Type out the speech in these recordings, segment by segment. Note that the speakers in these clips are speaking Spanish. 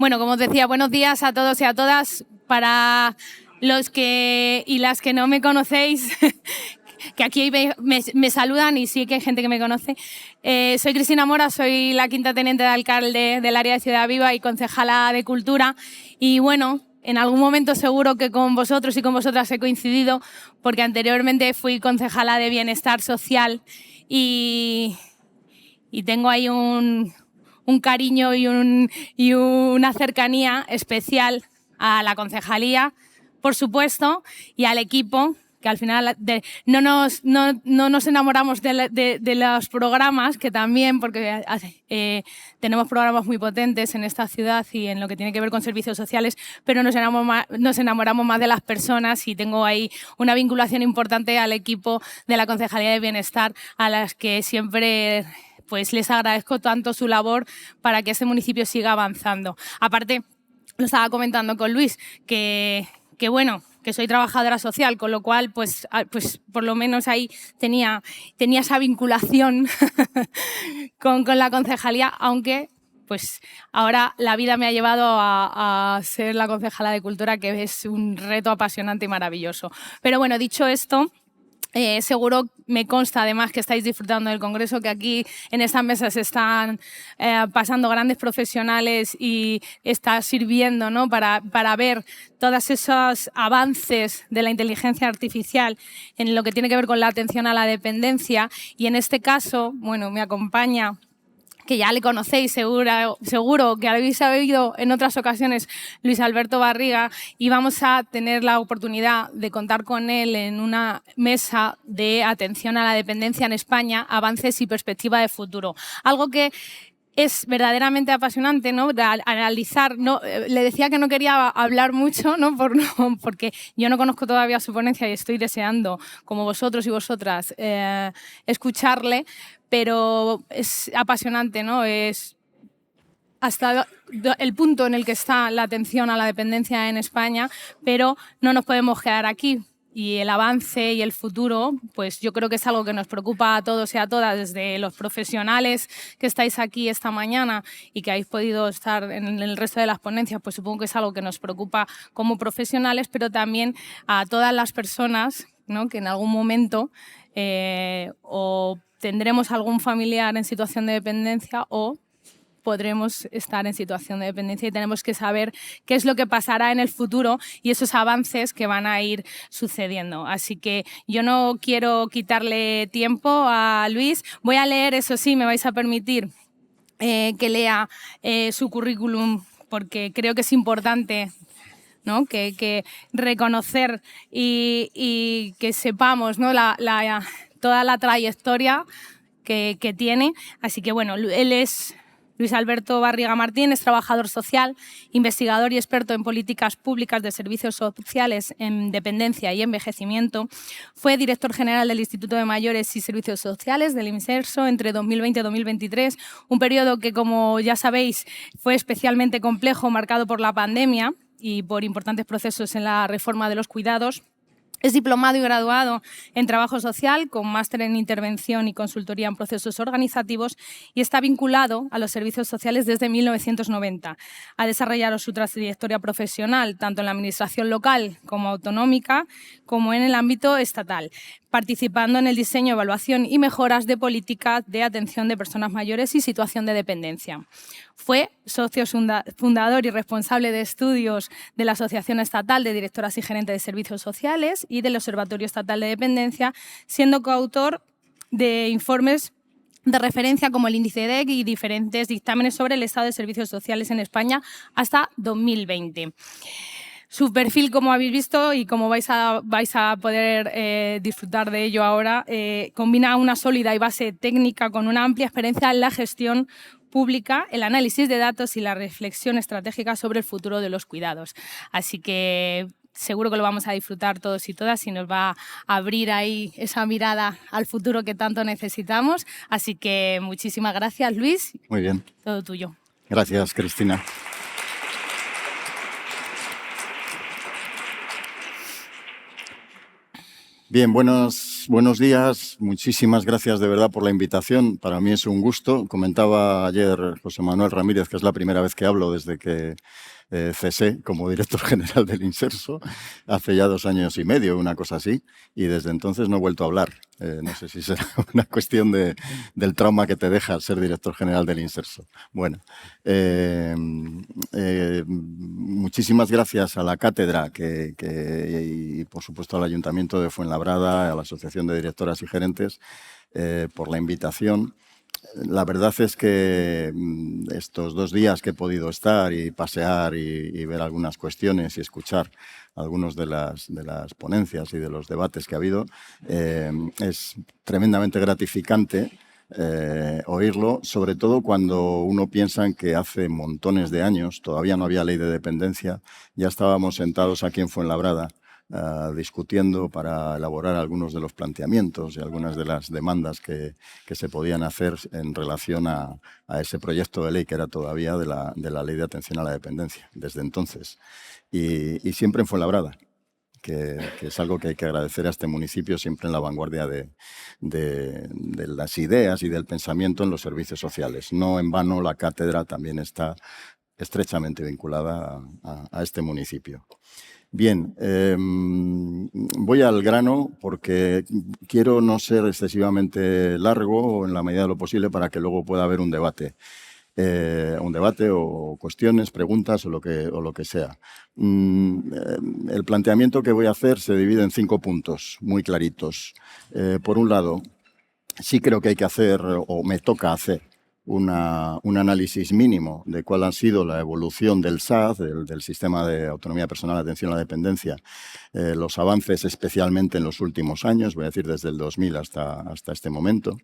Bueno, como os decía, buenos días a todos y a todas. Para los que y las que no me conocéis, que aquí me saludan y sí que hay gente que me conoce. Soy Cristina Mora, soy la quinta teniente de alcalde del área de Ciudad Viva y concejala de Cultura. Y bueno, en algún momento seguro que con vosotros y con vosotras he coincidido, porque anteriormente fui concejala de Bienestar Social y tengo ahí un cariño y una cercanía especial a la concejalía, por supuesto, y al equipo, que al final no nos enamoramos de los programas, que también, porque tenemos programas muy potentes en esta ciudad y en lo que tiene que ver con servicios sociales, pero nos enamoramos más de las personas y tengo ahí una vinculación importante al equipo de la Concejalía de Bienestar, a las que siempre pues les agradezco tanto su labor para que este municipio siga avanzando. Aparte, lo estaba comentando con Luis, que bueno, que soy trabajadora social, con lo cual pues por lo menos ahí tenía esa vinculación con la concejalía, aunque pues ahora la vida me ha llevado a ser la concejala de Cultura, que es un reto apasionante y maravilloso. Pero bueno, dicho esto, seguro me consta además que estáis disfrutando del Congreso, que aquí en estas mesas están pasando grandes profesionales y está sirviendo, ¿no?, para ver todos esos avances de la inteligencia artificial en lo que tiene que ver con la atención a la dependencia. Y en este caso, bueno, me acompaña, que ya le conocéis seguro que habéis oído en otras ocasiones, Luis Alberto Barriga, y vamos a tener la oportunidad de contar con él en una mesa de atención a la dependencia en España, avances y perspectiva de futuro. Algo que es verdaderamente apasionante, ¿no?, de analizar. ¿No? Le decía que no quería hablar mucho, ¿no? Porque yo no conozco todavía su ponencia y estoy deseando, como vosotros y vosotras, escucharle, pero es apasionante, ¿no? Es hasta el punto en el que está la atención a la dependencia en España, pero no nos podemos quedar aquí. Y el avance y el futuro, pues yo creo que es algo que nos preocupa a todos y a todas, desde los profesionales que estáis aquí esta mañana y que habéis podido estar en el resto de las ponencias, pues supongo que es algo que nos preocupa como profesionales, pero también a todas las personas, ¿no?, que en algún momento o tendremos algún familiar en situación de dependencia o podremos estar en situación de dependencia y tenemos que saber qué es lo que pasará en el futuro y esos avances que van a ir sucediendo. Así que yo no quiero quitarle tiempo a Luis. Voy a leer, eso sí, me vais a permitir que lea su currículum, porque creo que es importante, ¿no?, que reconocer y que sepamos, ¿no?, toda la trayectoria que tiene. Así que bueno, él es Luis Alberto Barriga Martín, es trabajador social, investigador y experto en políticas públicas de servicios sociales en dependencia y envejecimiento. Fue director general del Instituto de Mayores y Servicios Sociales del IMSERSO entre 2020 y 2023, un periodo que, como ya sabéis, fue especialmente complejo, marcado por la pandemia y por importantes procesos en la reforma de los cuidados. Es diplomado y graduado en Trabajo Social, con máster en Intervención y Consultoría en Procesos Organizativos, y está vinculado a los servicios sociales desde 1990. Ha desarrollado su trayectoria profesional tanto en la administración local como autonómica, como en el ámbito estatal, participando en el diseño, evaluación y mejoras de políticas de atención de personas mayores y situación de dependencia. Fue socio fundador y responsable de estudios de la Asociación Estatal de Directoras y Gerentes de Servicios Sociales y del Observatorio Estatal de Dependencia, siendo coautor de informes de referencia como el índice DEC y diferentes dictámenes sobre el estado de servicios sociales en España hasta 2020. Su perfil, como habéis visto y como vais a poder disfrutar de ello ahora, combina una sólida y base técnica con una amplia experiencia en la gestión pública, el análisis de datos y la reflexión estratégica sobre el futuro de los cuidados. Así que seguro que lo vamos a disfrutar todos y todas y nos va a abrir ahí esa mirada al futuro que tanto necesitamos. Así que muchísimas gracias, Luis. Muy bien. Todo tuyo. Gracias, Cristina. Bien, buenos días. Muchísimas gracias de verdad por la invitación. Para mí es un gusto. Comentaba ayer José Manuel Ramírez que es la primera vez que hablo desde que cesé como director general del Inserso, hace ya 2 años y medio, una cosa así, y desde entonces no he vuelto a hablar. No sé si será una cuestión del trauma que te deja ser director general del Inserso. Bueno, muchísimas gracias a la cátedra y por supuesto al Ayuntamiento de Fuenlabrada, a la Asociación de Directoras y Gerentes, por la invitación. La verdad es que estos 2 días que he podido estar y pasear y ver algunas cuestiones y escuchar algunas de las ponencias y de los debates que ha habido, es tremendamente gratificante oírlo, sobre todo cuando uno piensa en que hace montones de años, todavía no había ley de dependencia, ya estábamos sentados aquí en Fuenlabrada discutiendo para elaborar algunos de los planteamientos y algunas de las demandas que se podían hacer en relación a ese proyecto de ley que era todavía de la Ley de Atención a la Dependencia, desde entonces. Y siempre en Fuenlabrada, que es algo que hay que agradecer a este municipio, siempre en la vanguardia de las ideas y del pensamiento en los servicios sociales. No en vano la cátedra también está estrechamente vinculada a este municipio. Bien, voy al grano porque quiero no ser excesivamente largo en la medida de lo posible para que luego pueda haber un debate o cuestiones, preguntas o lo que sea. El planteamiento que voy a hacer se divide en 5 puntos muy claritos. Por un lado, sí creo que hay que hacer, o me toca hacer, un análisis mínimo de cuál ha sido la evolución del SAD, del Sistema de Autonomía Personal de Atención a la Dependencia, los avances especialmente en los últimos años, voy a decir desde el 2000 hasta este momento.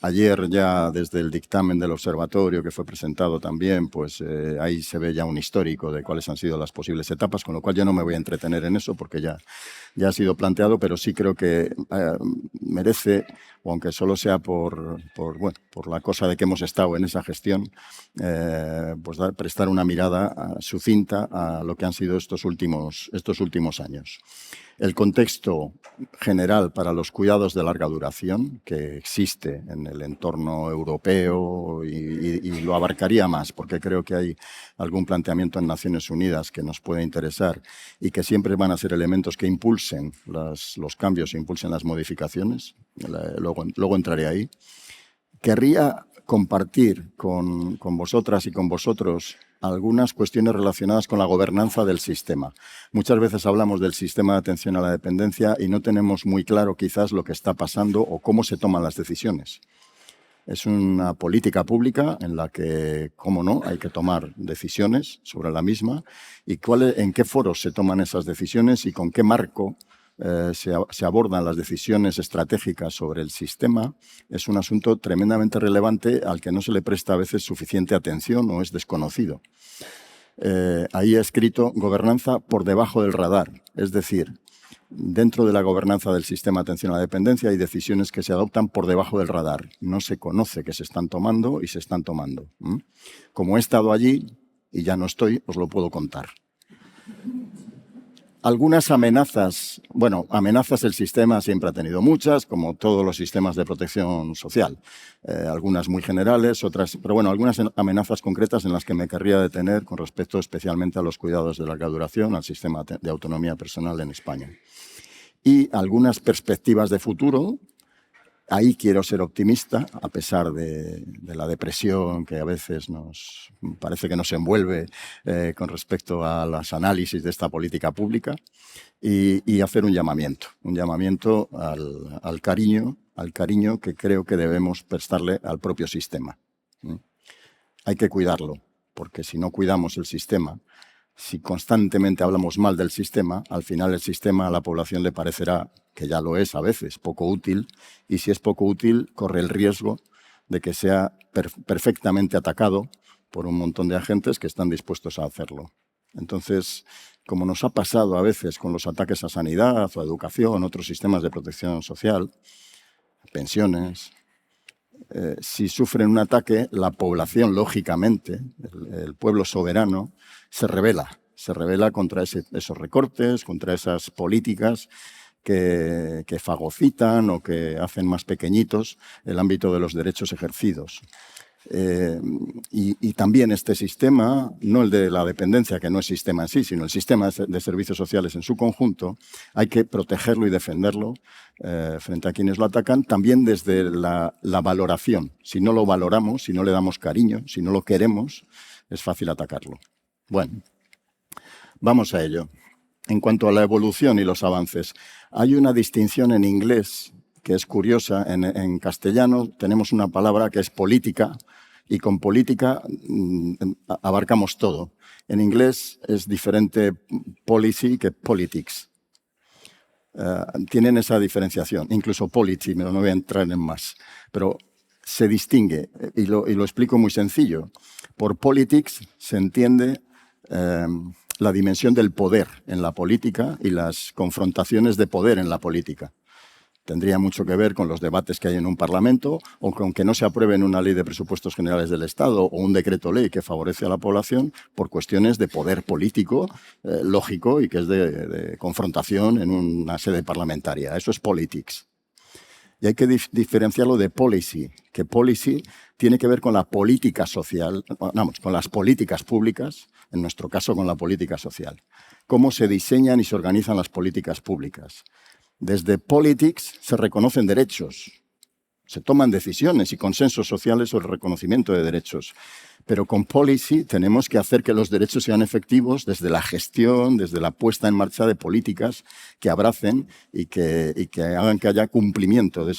Ayer ya desde el dictamen del observatorio que fue presentado también, pues ahí se ve ya un histórico de cuáles han sido las posibles etapas, con lo cual yo no me voy a entretener en eso porque ya ha sido planteado, pero sí creo que merece, o aunque solo sea por la cosa de que hemos estado en esa gestión, pues prestar una mirada sucinta a lo que han sido estos últimos años. El contexto general para los cuidados de larga duración que existe en el entorno europeo y lo abarcaría más porque creo que hay algún planteamiento en Naciones Unidas que nos puede interesar y que siempre van a ser elementos que impulsen los cambios e impulsen las modificaciones. Luego entraré ahí. Querría compartir con vosotras y con vosotros algunas cuestiones relacionadas con la gobernanza del sistema. Muchas veces hablamos del sistema de atención a la dependencia y no tenemos muy claro quizás lo que está pasando o cómo se toman las decisiones. Es una política pública en la que, cómo no, hay que tomar decisiones sobre la misma y en qué foros se toman esas decisiones y con qué marco se abordan las decisiones estratégicas sobre el sistema. Es un asunto tremendamente relevante al que no se le presta a veces suficiente atención o es desconocido. Ahí he escrito gobernanza por debajo del radar, es decir, dentro de la gobernanza del sistema de atención a la dependencia hay decisiones que se adoptan por debajo del radar. No se conoce que se están tomando y se están tomando. Como he estado allí y ya no estoy, os lo puedo contar. Algunas amenazas, amenazas el sistema siempre ha tenido muchas, como todos los sistemas de protección social. Algunas muy generales, otras, pero algunas amenazas concretas en las que me querría detener con respecto especialmente a los cuidados de larga duración, al sistema de autonomía personal en España. Y algunas perspectivas de futuro. Ahí quiero ser optimista, a pesar de la depresión que a veces nos parece que nos envuelve con respecto a los análisis de esta política pública y hacer un llamamiento al cariño que creo que debemos prestarle al propio sistema. Hay que cuidarlo, porque si no cuidamos el sistema, si constantemente hablamos mal del sistema, al final el sistema a la población le parecerá, que ya lo es a veces, poco útil, y si es poco útil, corre el riesgo de que sea perfectamente atacado por un montón de agentes que están dispuestos a hacerlo. Entonces, como nos ha pasado a veces con los ataques a sanidad o a educación, otros sistemas de protección social, pensiones, si sufren un ataque, la población, lógicamente, el pueblo soberano, se rebela contra esos recortes, contra esas políticas que fagocitan o que hacen más pequeñitos el ámbito de los derechos ejercidos. Y también este sistema, no el de la dependencia, que no es sistema en sí, sino el sistema de servicios sociales en su conjunto, hay que protegerlo y defenderlo frente a quienes lo atacan, también desde la valoración. Si no lo valoramos, si no le damos cariño, si no lo queremos, es fácil atacarlo. Bueno, vamos a ello. En cuanto a la evolución y los avances, hay una distinción en inglés que es curiosa. En castellano tenemos una palabra que es política, y con política abarcamos todo. En inglés es diferente policy que politics. Tienen esa diferenciación, incluso polity, no voy a entrar en más, pero se distingue, y lo explico muy sencillo. Por politics se entiende la dimensión del poder en la política y las confrontaciones de poder en la política. Tendría mucho que ver con los debates que hay en un parlamento o con que no se apruebe una ley de presupuestos generales del Estado o un decreto ley que favorece a la población por cuestiones de poder político lógico y que es de confrontación en una sede parlamentaria. Eso es politics. Y hay que diferenciarlo de policy, que policy tiene que ver con la política social, vamos, con las políticas públicas, en nuestro caso con la política social. Cómo se diseñan y se organizan las políticas públicas. Desde politics se reconocen derechos, se toman decisiones y consensos sociales sobre el reconocimiento de derechos. Pero con policy tenemos que hacer que los derechos sean efectivos desde la gestión, desde la puesta en marcha de políticas que abracen y que hagan que haya cumplimiento de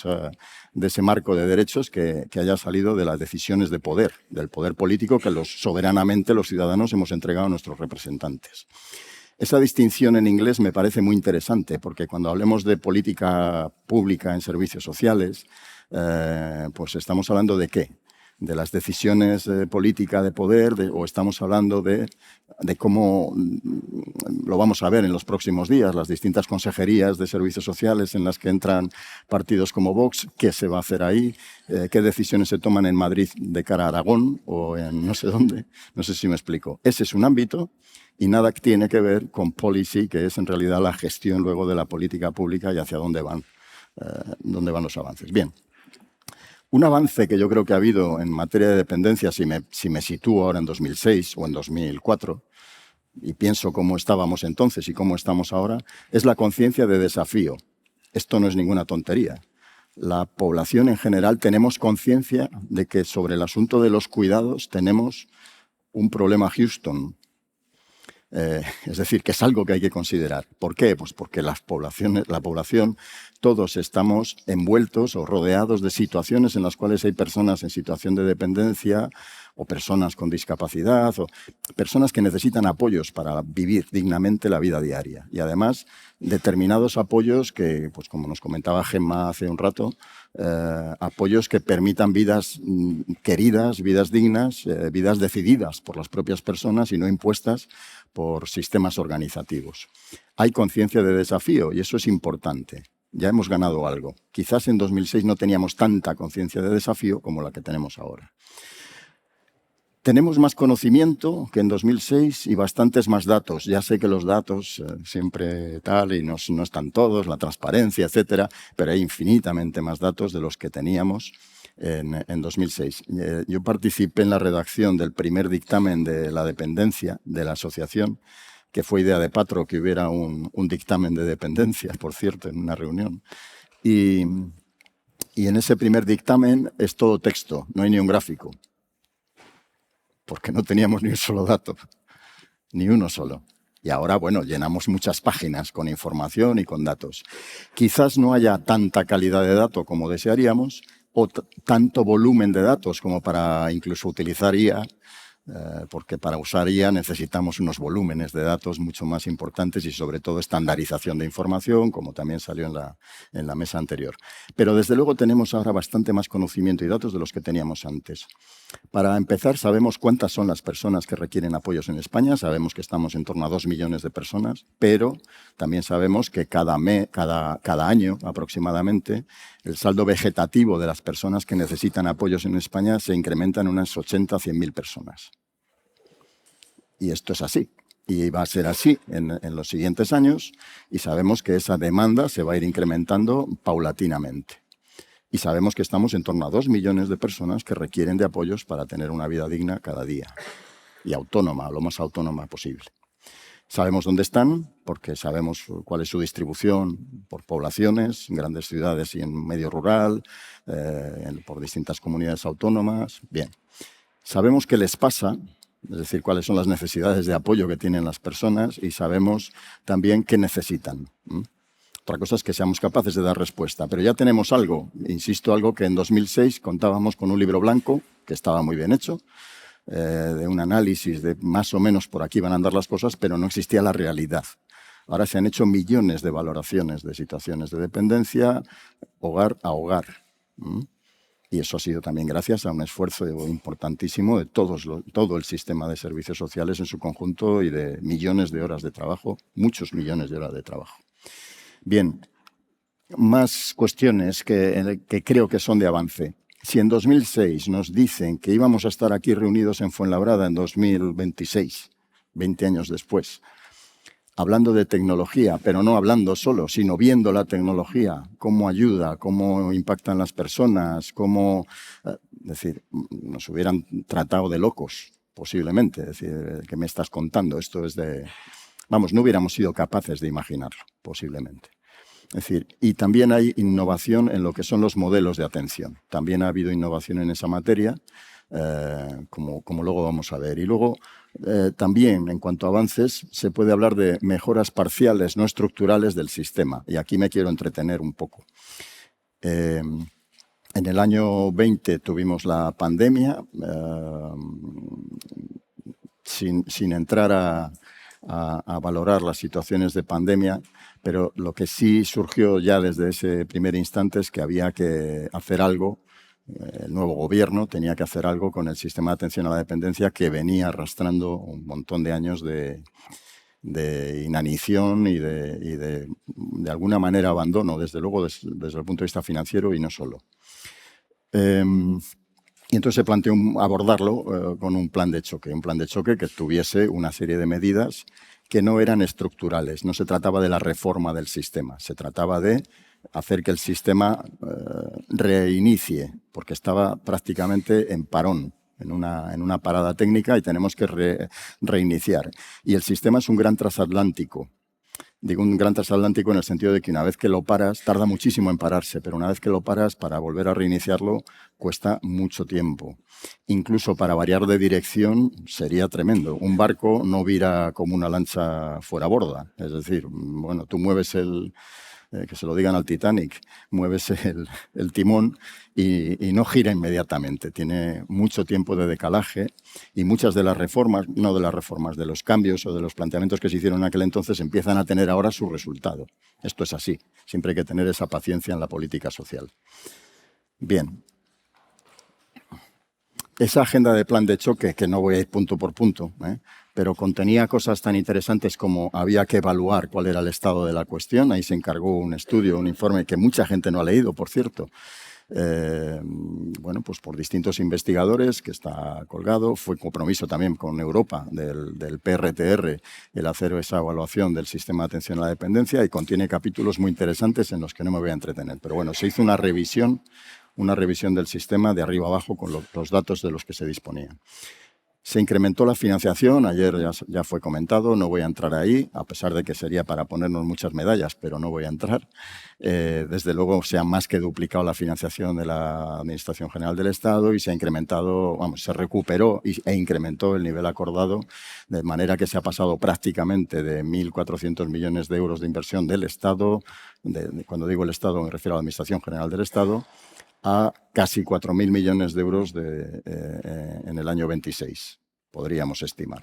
ese marco de derechos que haya salido de las decisiones de poder, del poder político que soberanamente los ciudadanos hemos entregado a nuestros representantes. Esa distinción en inglés me parece muy interesante porque cuando hablemos de política pública en servicios sociales, pues estamos hablando ¿de qué? De las decisiones de política de poder o estamos hablando de cómo, lo vamos a ver en los próximos días, las distintas consejerías de servicios sociales en las que entran partidos como Vox, qué se va a hacer ahí, qué decisiones se toman en Madrid de cara a Aragón o en no sé dónde, no sé si me explico. Ese es un ámbito y nada tiene que ver con policy, que es en realidad la gestión luego de la política pública y hacia dónde van los avances. Bien. Un avance que yo creo que ha habido en materia de dependencia, si me sitúo ahora en 2006 o en 2004, y pienso cómo estábamos entonces y cómo estamos ahora, es la conciencia de desafío. Esto no es ninguna tontería. La población en general tenemos conciencia de que sobre el asunto de los cuidados tenemos un problema Houston. Es decir, que es algo que hay que considerar. ¿Por qué? Pues porque la población, todos estamos envueltos o rodeados de situaciones en las cuales hay personas en situación de dependencia o personas con discapacidad o personas que necesitan apoyos para vivir dignamente la vida diaria. Y además, determinados apoyos que, pues como nos comentaba Gemma hace un rato, apoyos que permitan vidas queridas, vidas dignas, vidas decididas por las propias personas y no impuestas por sistemas organizativos. Hay conciencia de desafío y eso es importante. Ya hemos ganado algo. Quizás en 2006 no teníamos tanta conciencia de desafío como la que tenemos ahora. Tenemos más conocimiento que en 2006 y bastantes más datos. Ya sé que los datos siempre tal y no están todos, la transparencia, etcétera, pero hay infinitamente más datos de los que teníamos en 2006. Yo participé en la redacción del primer dictamen de la dependencia de la asociación, que fue idea de Patro que hubiera un dictamen de dependencia, por cierto, en una reunión. Y en ese primer dictamen es todo texto, no hay ni un gráfico, porque no teníamos ni un solo dato, ni uno solo. Y ahora, bueno, llenamos muchas páginas con información y con datos. Quizás no haya tanta calidad de dato como desearíamos, o tanto volumen de datos como para incluso utilizar IA, porque para usar IA necesitamos unos volúmenes de datos mucho más importantes y sobre todo estandarización de información, como también salió en la mesa anterior. Pero desde luego tenemos ahora bastante más conocimiento y datos de los que teníamos antes. Para empezar, sabemos cuántas son las personas que requieren apoyos en España, sabemos que estamos en torno a 2 millones de personas, pero también sabemos que cada año aproximadamente el saldo vegetativo de las personas que necesitan apoyos en España se incrementa en unas 80 a 100.000 personas. Y esto es así. Y va a ser así en los siguientes años, y sabemos que esa demanda se va a ir incrementando paulatinamente. Y sabemos que estamos en torno a 2 millones de personas que requieren de apoyos para tener una vida digna cada día y autónoma, lo más autónoma posible. Sabemos dónde están, porque sabemos cuál es su distribución por poblaciones, en grandes ciudades y en medio rural, por distintas comunidades autónomas. Bien, sabemos qué les pasa, es decir, cuáles son las necesidades de apoyo que tienen las personas, y sabemos también qué necesitan. Otra cosa es que seamos capaces de dar respuesta, pero ya tenemos algo, insisto, algo que en 2006 contábamos con un libro blanco, que estaba muy bien hecho, de un análisis de más o menos por aquí van a andar las cosas, pero no existía la realidad. Ahora se han hecho millones de valoraciones de situaciones de dependencia, hogar a hogar. Y eso ha sido también gracias a un esfuerzo importantísimo de todo el sistema de servicios sociales en su conjunto y de millones de horas de trabajo, muchos millones de horas de trabajo. Bien, más cuestiones que creo que son de avance. Si en 2006 nos dicen que íbamos a estar aquí reunidos en Fuenlabrada en 2026, 20 años después, hablando de tecnología, pero no hablando solo, sino viendo la tecnología, cómo ayuda, cómo impactan las personas, cómo... Es decir, nos hubieran tratado de locos, posiblemente. Es decir, ¿qué me estás contando? Esto es de... Vamos, no hubiéramos sido capaces de imaginarlo, posiblemente. Es decir, y también hay innovación en lo que son los modelos de atención. También ha habido innovación en esa materia, como luego vamos a ver. Y luego, también, en cuanto a avances, se puede hablar de mejoras parciales, no estructurales del sistema. Y aquí me quiero entretener un poco. En el año 20 tuvimos la pandemia, sin entrar a valorar las situaciones de pandemia, pero lo que sí surgió ya desde ese primer instante es que había que hacer algo. El nuevo gobierno tenía que hacer algo con el sistema de atención a la dependencia que venía arrastrando un montón de años de inanición y de alguna manera abandono, desde luego desde el punto de vista financiero y no solo. Y entonces se planteó abordarlo con un plan de choque que tuviese una serie de medidas que no eran estructurales. No se trataba de la reforma del sistema, se trataba de hacer que el sistema reinicie, porque estaba prácticamente en parón, en una parada técnica, y tenemos que reiniciar. Y el sistema es un gran transatlántico. Digo un gran transatlántico en el sentido de que una vez que lo paras, tarda muchísimo en pararse, pero una vez que lo paras, para volver a reiniciarlo, cuesta mucho tiempo. Incluso para variar de dirección sería tremendo. Un barco no vira como una lancha fuera borda. Es decir, bueno, tú mueves que se lo digan al Titanic, mueves el timón y no gira inmediatamente. Tiene mucho tiempo de decalaje, y muchas de las reformas, no de las reformas, de los cambios o de los planteamientos que se hicieron en aquel entonces empiezan a tener ahora su resultado. Esto es así. Siempre hay que tener esa paciencia en la política social. Bien. Esa agenda de plan de choque, que no voy a ir punto por punto, pero contenía cosas tan interesantes como había que evaluar cuál era el estado de la cuestión. Ahí se encargó un estudio, un informe que mucha gente no ha leído, por cierto. Bueno, pues por distintos investigadores, que está colgado. Fue compromiso también con Europa del PRTR el hacer esa evaluación del sistema de atención a la dependencia, y contiene capítulos muy interesantes en los que no me voy a entretener. Pero bueno, se hizo una revisión del sistema de arriba abajo con los datos de los que se disponían. Se incrementó la financiación, ayer ya fue comentado, no voy a entrar ahí, a pesar de que sería para ponernos muchas medallas, pero no voy a entrar. Desde luego se ha más que duplicado la financiación de la Administración General del Estado, y se ha incrementado, se recuperó e incrementó el nivel acordado, de manera que se ha pasado prácticamente de 1.400 millones de euros de inversión del Estado, cuando digo el Estado me refiero a la Administración General del Estado, a casi 4.000 millones de euros en el año 26, podríamos estimar.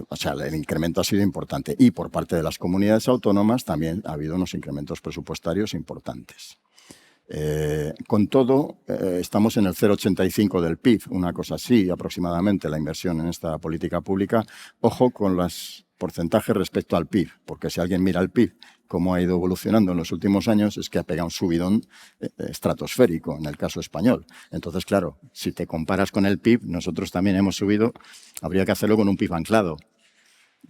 O sea, el incremento ha sido importante. Y por parte de las comunidades autónomas también ha habido unos incrementos presupuestarios importantes. Con todo, estamos en el 0,85 del PIB, una cosa así aproximadamente, la inversión en esta política pública. Ojo con los porcentajes respecto al PIB, porque si alguien mira el PIB, cómo ha ido evolucionando en los últimos años, es que ha pegado un subidón estratosférico en el caso español. Entonces, claro, si te comparas con el PIB, nosotros también hemos subido, habría que hacerlo con un PIB anclado.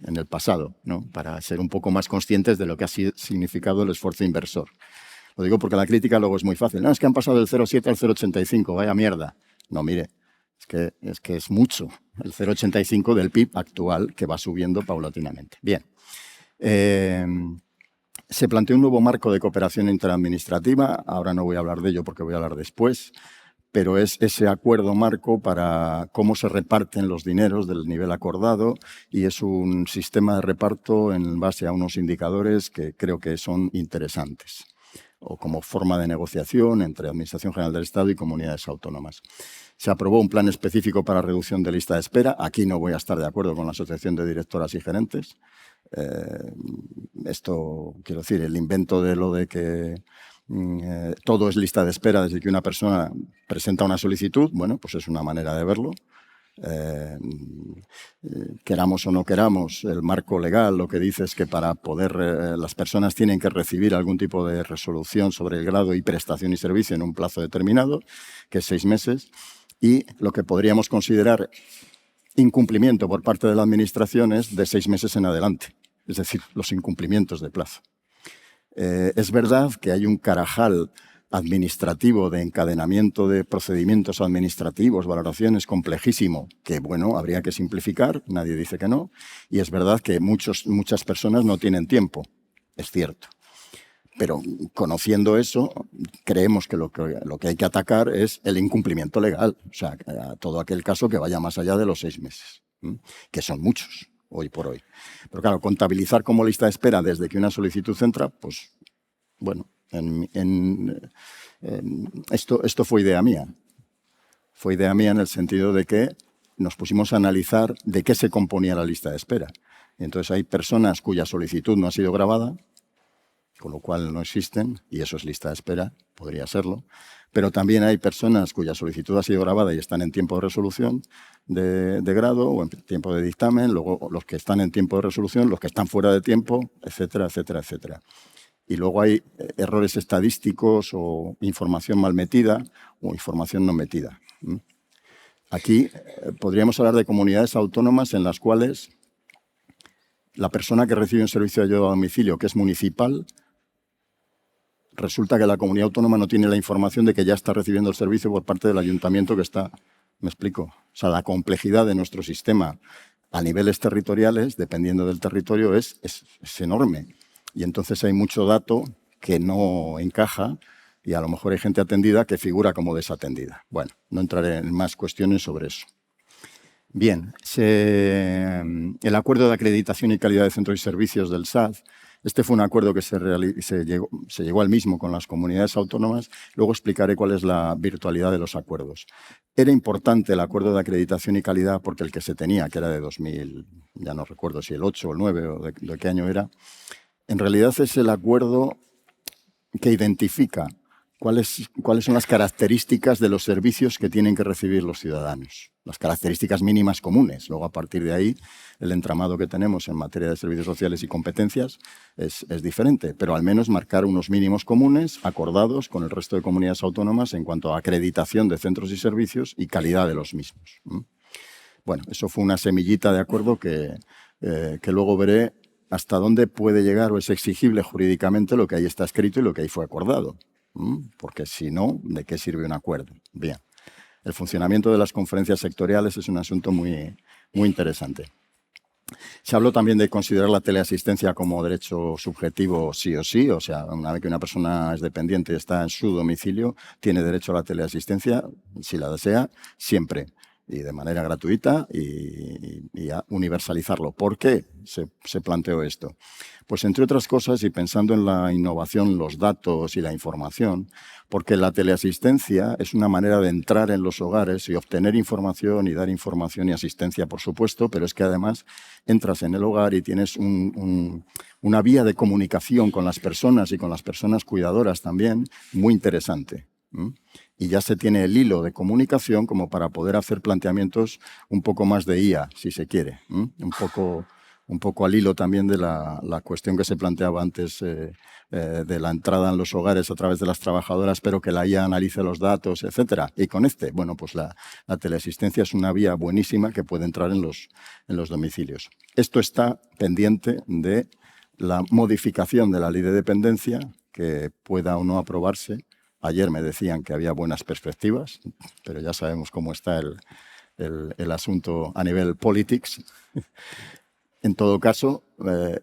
en el pasado, ¿no? Para ser un poco más conscientes de lo que ha significado el esfuerzo inversor. Lo digo porque la crítica luego es muy fácil. No, es que han pasado del 0,7 al 0,85, vaya mierda. No, mire, es que es mucho el 0,85 del PIB actual que va subiendo paulatinamente. Bien. Se planteó un nuevo marco de cooperación interadministrativa. Ahora no voy a hablar de ello porque voy a hablar después, pero es ese acuerdo marco para cómo se reparten los dineros del nivel acordado y es un sistema de reparto en base a unos indicadores que creo que son interesantes o como forma de negociación entre Administración General del Estado y comunidades autónomas. Se aprobó un plan específico para reducción de lista de espera. Aquí no voy a estar de acuerdo con la Asociación de Directoras y Gerentes. Esto, quiero decir, el invento de lo de que todo es lista de espera desde que una persona presenta una solicitud, bueno, pues es una manera de verlo. Queramos o no queramos, el marco legal lo que dice es que para poder, las personas tienen que recibir algún tipo de resolución sobre el grado y prestación y servicio en un plazo determinado, que es 6 meses, y lo que podríamos considerar incumplimiento por parte de la Administración es de 6 meses en adelante, es decir, los incumplimientos de plazo. Es verdad que hay un carajal administrativo de encadenamiento de procedimientos administrativos, valoraciones, complejísimo, que, bueno, habría que simplificar, nadie dice que no, y es verdad que muchas personas no tienen tiempo, es cierto. Pero conociendo eso, creemos que lo que hay que atacar es el incumplimiento legal, o sea, todo aquel caso que vaya más allá de los 6 meses, que son muchos hoy por hoy. Pero claro, contabilizar como lista de espera desde que una solicitud entra, pues, bueno, esto fue idea mía. Fue idea mía en el sentido de que nos pusimos a analizar de qué se componía la lista de espera. Y entonces hay personas cuya solicitud no ha sido grabada, con lo cual no existen, y eso es lista de espera, podría serlo. Pero también hay personas cuya solicitud ha sido grabada y están en tiempo de resolución de grado o en tiempo de dictamen, luego los que están en tiempo de resolución, los que están fuera de tiempo, etcétera, etcétera, etcétera. Y luego hay errores estadísticos o información mal metida o información no metida. Aquí podríamos hablar de comunidades autónomas en las cuales la persona que recibe un servicio de ayuda a domicilio que es municipal, resulta que la comunidad autónoma no tiene la información de que ya está recibiendo el servicio por parte del ayuntamiento que está. ¿Me explico? O sea, la complejidad de nuestro sistema a niveles territoriales, dependiendo del territorio, es enorme. Y entonces hay mucho dato que no encaja y a lo mejor hay gente atendida que figura como desatendida. Bueno, no entraré en más cuestiones sobre eso. Bien, el acuerdo de acreditación y calidad de centros y servicios del SAD, este fue un acuerdo que se llegó al mismo con las comunidades autónomas. Luego explicaré cuál es la virtualidad de los acuerdos. Era importante el acuerdo de acreditación y calidad porque el que se tenía, que era de 2000, ya no recuerdo si el 8 o el 9 o de qué año era, en realidad es el acuerdo que identifica cuáles son las características de los servicios que tienen que recibir los ciudadanos. Las características mínimas comunes. Luego, a partir de ahí, el entramado que tenemos en materia de servicios sociales y competencias es diferente, pero al menos marcar unos mínimos comunes acordados con el resto de comunidades autónomas en cuanto a acreditación de centros y servicios y calidad de los mismos. Bueno, eso fue una semillita de acuerdo que luego veré hasta dónde puede llegar o es exigible jurídicamente lo que ahí está escrito y lo que ahí fue acordado. Porque si no, ¿de qué sirve un acuerdo? Bien. El funcionamiento de las conferencias sectoriales es un asunto muy, muy interesante. Se habló también de considerar la teleasistencia como derecho subjetivo sí o sí, o sea, una vez que una persona es dependiente y está en su domicilio, tiene derecho a la teleasistencia, si la desea, siempre, y de manera gratuita y a universalizarlo. ¿Por qué se planteó esto? Pues entre otras cosas, y pensando en la innovación, los datos y la información, porque la teleasistencia es una manera de entrar en los hogares y obtener información y dar información y asistencia, por supuesto, pero es que además entras en el hogar y tienes una vía de comunicación con las personas y con las personas cuidadoras también muy interesante. Y ya se tiene el hilo de comunicación como para poder hacer planteamientos un poco más de IA, si se quiere, un un poco al hilo también de la cuestión que se planteaba antes de la entrada en los hogares a través de las trabajadoras, pero que la IA analice los datos, etcétera, y conecte. Bueno, pues la teleasistencia es una vía buenísima que puede entrar en los domicilios. Esto está pendiente de la modificación de la ley de dependencia, que pueda o no aprobarse. Ayer me decían que había buenas perspectivas, pero ya sabemos cómo está el asunto a nivel politics. En todo caso,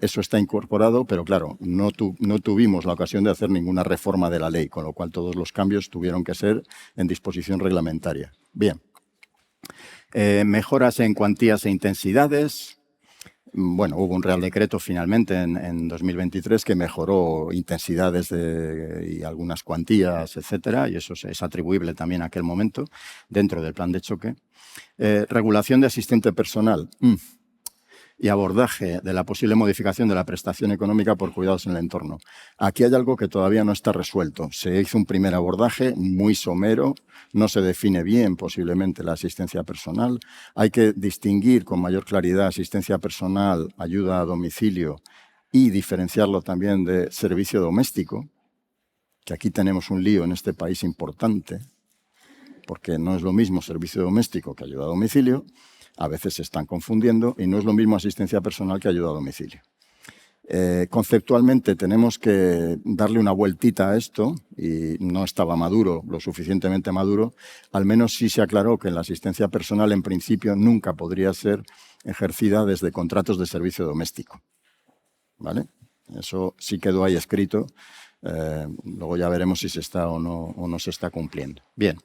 eso está incorporado, pero claro, no tuvimos la ocasión de hacer ninguna reforma de la ley, con lo cual todos los cambios tuvieron que ser en disposición reglamentaria. Bien. Mejoras en cuantías e intensidades. Bueno, hubo un Real Decreto finalmente en 2023 que mejoró intensidades y algunas cuantías, etcétera, y eso es atribuible también a aquel momento dentro del plan de choque. Regulación de asistente personal. Y abordaje de la posible modificación de la prestación económica por cuidados en el entorno. Aquí hay algo que todavía no está resuelto. Se hizo un primer abordaje muy somero, no se define bien posiblemente la asistencia personal. Hay que distinguir con mayor claridad asistencia personal, ayuda a domicilio y diferenciarlo también de servicio doméstico, que aquí tenemos un lío en este país importante, porque no es lo mismo servicio doméstico que ayuda a domicilio. A veces se están confundiendo y no es lo mismo asistencia personal que ayuda a domicilio. Conceptualmente tenemos que darle una vueltita a esto y no estaba maduro, lo suficientemente maduro. Al menos sí se aclaró que la asistencia personal en principio nunca podría ser ejercida desde contratos de servicio doméstico. ¿Vale? Eso sí quedó ahí escrito. Luego ya veremos si se está o no se está cumpliendo. Bien.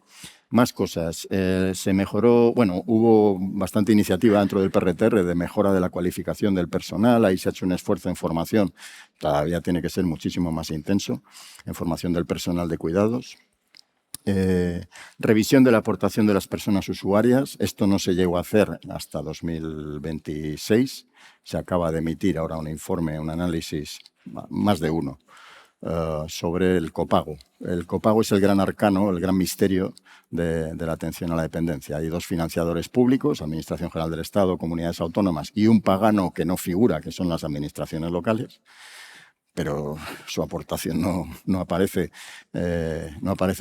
Más cosas. Se mejoró, bueno, hubo bastante iniciativa dentro del PRTR de mejora de la cualificación del personal. Ahí se ha hecho un esfuerzo en formación. Todavía tiene que ser muchísimo más intenso en formación del personal de cuidados. Revisión de la aportación de las personas usuarias. Esto no se llegó a hacer hasta 2026. Se acaba de emitir ahora un informe, un análisis, más de uno, sobre el copago. El copago es el gran arcano, el gran misterio de la atención a la dependencia. Hay dos financiadores públicos, Administración General del Estado, comunidades autónomas, y un pagano que no figura, que son las administraciones locales, pero su aportación no aparece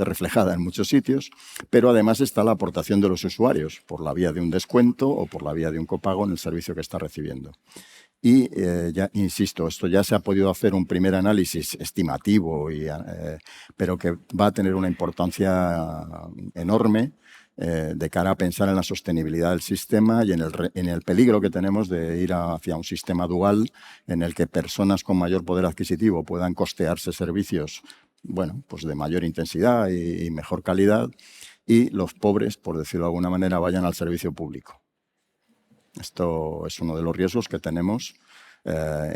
reflejada en muchos sitios. Pero además está la aportación de los usuarios, por la vía de un descuento o por la vía de un copago en el servicio que está recibiendo. Y ya insisto, esto ya se ha podido hacer un primer análisis estimativo, pero que va a tener una importancia enorme de cara a pensar en la sostenibilidad del sistema y en el peligro que tenemos de ir hacia un sistema dual en el que personas con mayor poder adquisitivo puedan costearse servicios, bueno, pues de mayor intensidad y mejor calidad, y los pobres, por decirlo de alguna manera, vayan al servicio público. Esto es uno de los riesgos que tenemos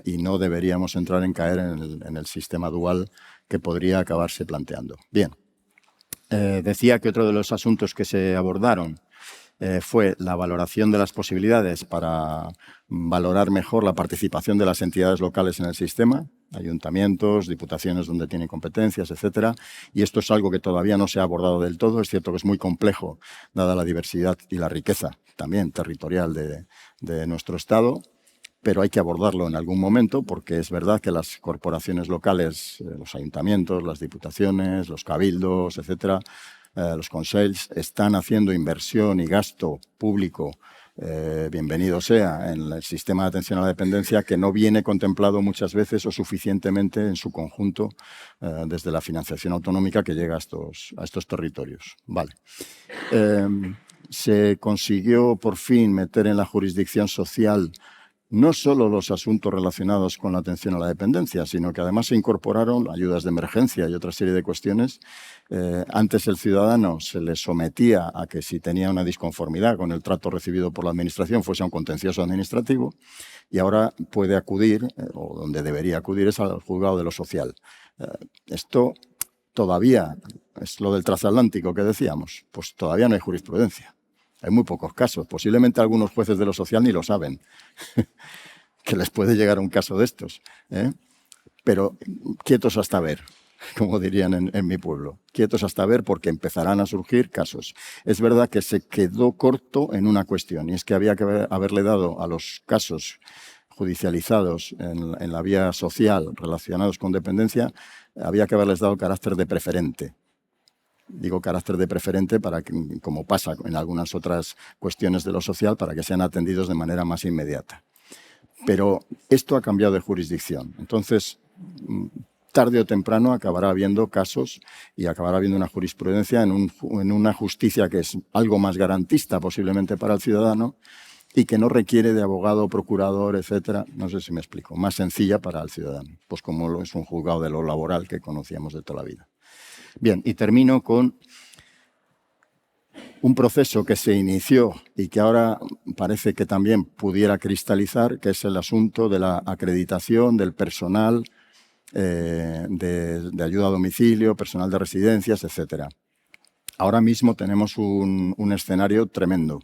y no deberíamos entrar en caer en el sistema dual que podría acabarse planteando. Bien, decía que otro de los asuntos que se abordaron fue la valoración de las posibilidades para valorar mejor la participación de las entidades locales en el sistema, ayuntamientos, diputaciones donde tienen competencias, etcétera. Y esto es algo que todavía no se ha abordado del todo. Es cierto que es muy complejo, dada la diversidad y la riqueza también territorial de nuestro Estado, pero hay que abordarlo en algún momento porque es verdad que las corporaciones locales, los ayuntamientos, las diputaciones, los cabildos, etcétera, los consells están haciendo inversión y gasto público, bienvenido sea, en el sistema de atención a la dependencia que no viene contemplado muchas veces o suficientemente en su conjunto desde la financiación autonómica que llega a estos territorios. Vale. Se consiguió por fin meter en la jurisdicción social no solo los asuntos relacionados con la atención a la dependencia, sino que además se incorporaron ayudas de emergencia y otra serie de cuestiones. Antes el ciudadano se le sometía a que si tenía una disconformidad con el trato recibido por la Administración fuese a un contencioso administrativo y ahora puede acudir, o donde debería acudir, es al juzgado de lo social. Esto todavía es lo del transatlántico que decíamos, pues todavía no hay jurisprudencia. Hay muy pocos casos. Posiblemente algunos jueces de lo social ni lo saben, que les puede llegar un caso de estos. Pero quietos hasta ver, como dirían en mi pueblo. Quietos hasta ver porque empezarán a surgir casos. Es verdad que se quedó corto en una cuestión y es que había que haberle dado a los casos judicializados en la vía social relacionados con dependencia, había que haberles dado carácter de preferente. Digo carácter de preferente para que, como pasa en algunas otras cuestiones de lo social, para que sean atendidos de manera más inmediata. Pero esto ha cambiado de jurisdicción. Entonces, tarde o temprano acabará habiendo casos y acabará habiendo una jurisprudencia en una justicia que es algo más garantista posiblemente para el ciudadano y que no requiere de abogado, procurador, etcétera. No sé si me explico. Más sencilla para el ciudadano, pues como lo es un juzgado de lo laboral que conocíamos de toda la vida. Bien, y termino con un proceso que se inició y que ahora parece que también pudiera cristalizar, que es el asunto de la acreditación del personal de ayuda a domicilio, personal de residencias, etcétera. Ahora mismo tenemos un escenario tremendo.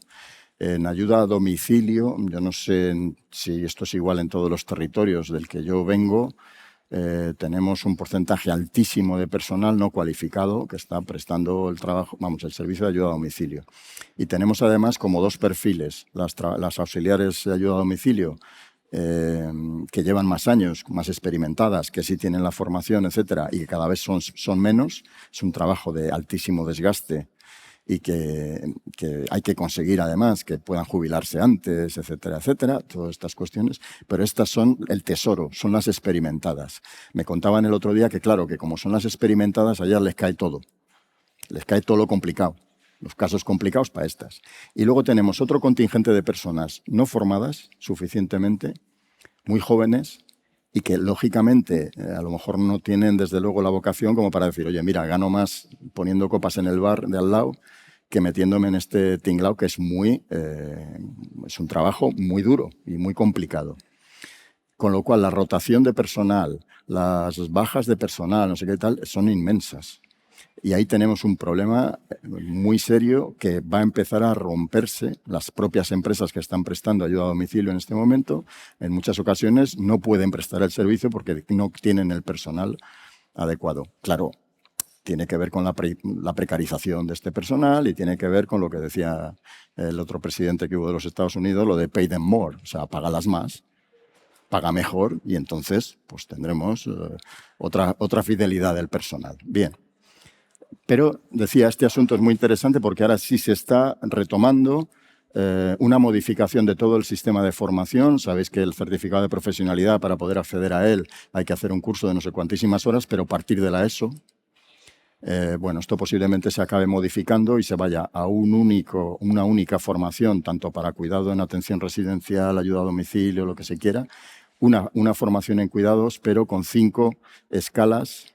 En ayuda a domicilio, yo no sé si esto es igual en todos los territorios del que yo vengo, tenemos un porcentaje altísimo de personal no cualificado que está prestando el trabajo, el servicio de ayuda a domicilio. Y tenemos además como dos perfiles, las auxiliares de ayuda a domicilio, que llevan más años, más experimentadas, que sí tienen la formación, etcétera, y que cada vez son menos. Es un trabajo de altísimo desgaste y que hay que conseguir además que puedan jubilarse antes, etcétera, etcétera, todas estas cuestiones, pero estas son el tesoro, son las experimentadas. Me contaban el otro día que claro, que como son las experimentadas, a ellas les cae todo lo complicado, los casos complicados para estas. Y luego tenemos otro contingente de personas no formadas suficientemente, muy jóvenes, y que lógicamente a lo mejor no tienen desde luego la vocación como para decir, oye, mira, gano más poniendo copas en el bar de al lado que metiéndome en este tinglao que es un trabajo muy duro y muy complicado. Con lo cual la rotación de personal, las bajas de personal, no sé qué tal, son inmensas. Y ahí tenemos un problema muy serio que va a empezar a romperse. Las propias empresas que están prestando ayuda a domicilio en este momento, en muchas ocasiones no pueden prestar el servicio porque no tienen el personal adecuado. Claro, tiene que ver con la precarización de este personal y tiene que ver con lo que decía el otro presidente que hubo de los Estados Unidos, lo de pay them more, o sea, págalas más, paga mejor y entonces pues tendremos otra fidelidad del personal. Bien. Pero, decía, este asunto es muy interesante porque ahora sí se está retomando una modificación de todo el sistema de formación. Sabéis que el certificado de profesionalidad, para poder acceder a él, hay que hacer un curso de no sé cuantísimas horas, pero a partir de la ESO. Esto posiblemente se acabe modificando y se vaya a una única formación, tanto para cuidado en atención residencial, ayuda a domicilio, lo que se quiera. Una formación en cuidados, pero con 5 escalas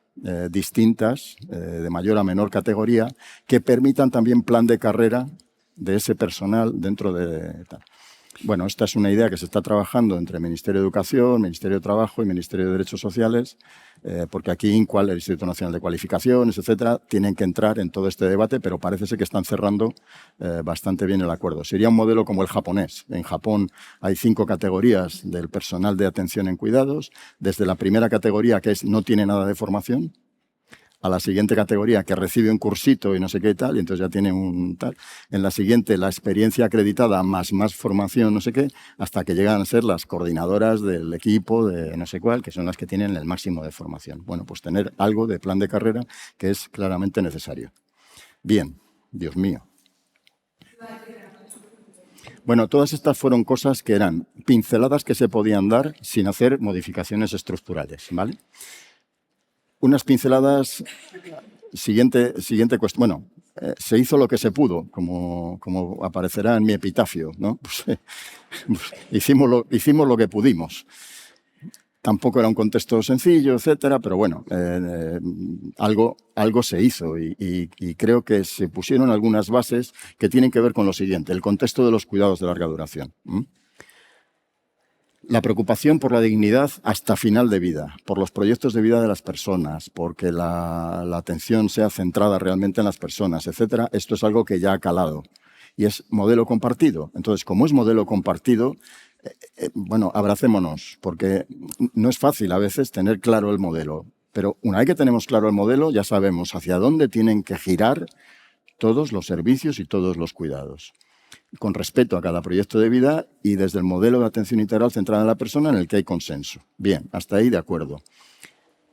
distintas, de mayor a menor categoría, que permitan también plan de carrera de ese personal dentro de tal. Bueno, esta es una idea que se está trabajando entre Ministerio de Educación, Ministerio de Trabajo y Ministerio de Derechos Sociales, porque aquí INCUAL, el Instituto Nacional de Cualificaciones, etcétera, tienen que entrar en todo este debate, pero parece ser que están cerrando bastante bien el acuerdo. Sería un modelo como el japonés. En Japón hay 5 categorías del personal de atención en cuidados, desde la primera categoría, que es no tiene nada de formación, a la siguiente categoría, que recibe un cursito y no sé qué y tal, y entonces ya tiene un tal. En la siguiente, la experiencia acreditada más formación, no sé qué, hasta que llegan a ser las coordinadoras del equipo de no sé cuál, que son las que tienen el máximo de formación. Bueno, pues tener algo de plan de carrera que es claramente necesario. Bien, Dios mío. Bueno, todas estas fueron cosas que eran pinceladas que se podían dar sin hacer modificaciones estructurales, ¿vale? Unas pinceladas, siguiente cuestión. Bueno, se hizo lo que se pudo, como aparecerá en mi epitafio, ¿no? Pues hicimos lo que pudimos. Tampoco era un contexto sencillo, etcétera, pero bueno, algo se hizo y creo que se pusieron algunas bases que tienen que ver con lo siguiente, el contexto de los cuidados de larga duración. La preocupación por la dignidad hasta final de vida, por los proyectos de vida de las personas, porque la atención sea centrada realmente en las personas, etcétera. Esto es algo que ya ha calado y es modelo compartido. Entonces, como es modelo compartido, bueno, abracémonos, porque no es fácil a veces tener claro el modelo. Pero una vez que tenemos claro el modelo, ya sabemos hacia dónde tienen que girar todos los servicios y todos los cuidados. con respeto a cada proyecto de vida y desde el modelo de atención integral centrada en la persona en el que hay consenso. Bien, hasta ahí de acuerdo.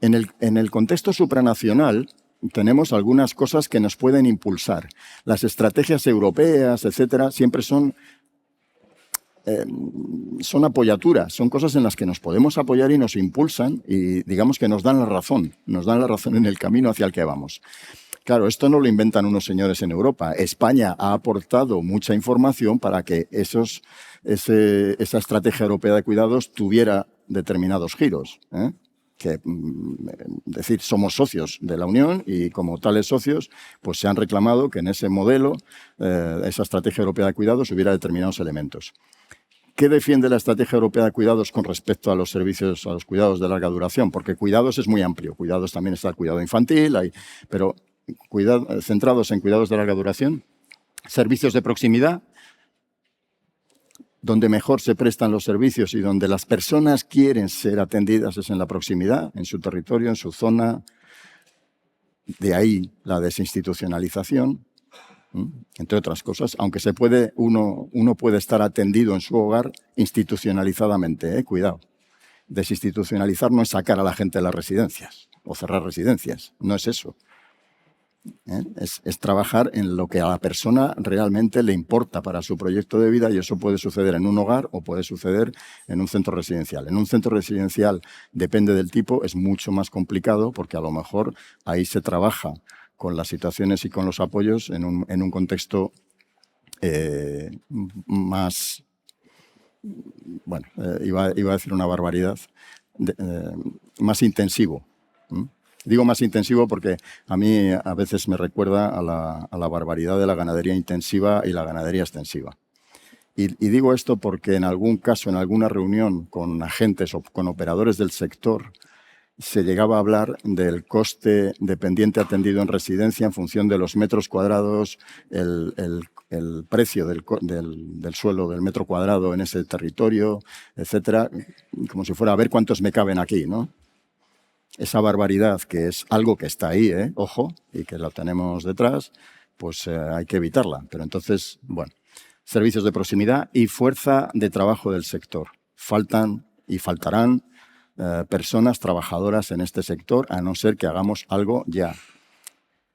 En el contexto supranacional tenemos algunas cosas que nos pueden impulsar. Las estrategias europeas, etcétera, siempre son apoyaturas, son cosas en las que nos podemos apoyar y nos impulsan y digamos que nos dan la razón en el camino hacia el que vamos. Claro, esto no lo inventan unos señores en Europa. España ha aportado mucha información para que esa estrategia europea de cuidados tuviera determinados giros, ¿eh? Que, decir, somos socios de la Unión y como tales socios pues se han reclamado que en ese modelo, esa estrategia europea de cuidados hubiera determinados elementos. ¿Qué defiende la estrategia europea de cuidados con respecto a los servicios, a los cuidados de larga duración? Porque cuidados es muy amplio. Cuidados también está el cuidado infantil, pero centrados en cuidados de larga duración, servicios de proximidad, donde mejor se prestan los servicios y donde las personas quieren ser atendidas es en la proximidad, en su territorio, en su zona. De ahí la desinstitucionalización, entre otras cosas, aunque uno puede estar atendido en su hogar institucionalizadamente, cuidado. Desinstitucionalizar no es sacar a la gente de las residencias o cerrar residencias, no es eso. Es trabajar en lo que a la persona realmente le importa para su proyecto de vida y eso puede suceder en un hogar o puede suceder en un centro residencial. En un centro residencial, depende del tipo, es mucho más complicado porque a lo mejor ahí se trabaja con las situaciones y con los apoyos en un contexto más, bueno, iba a decir una barbaridad, más intensivo. Digo más intensivo porque a mí a veces me recuerda a la barbaridad de la ganadería intensiva y la ganadería extensiva. Y digo esto porque en algún caso, en alguna reunión con agentes o con operadores del sector, se llegaba a hablar del coste dependiente atendido en residencia en función de los metros cuadrados, el precio del suelo del metro cuadrado en ese territorio, etcétera, como si fuera a ver cuántos me caben aquí, ¿no? Esa barbaridad, que es algo que está ahí, ojo, y que la tenemos detrás, pues hay que evitarla. Pero entonces, bueno, servicios de proximidad y fuerza de trabajo del sector. Faltan y faltarán personas trabajadoras en este sector, a no ser que hagamos algo ya.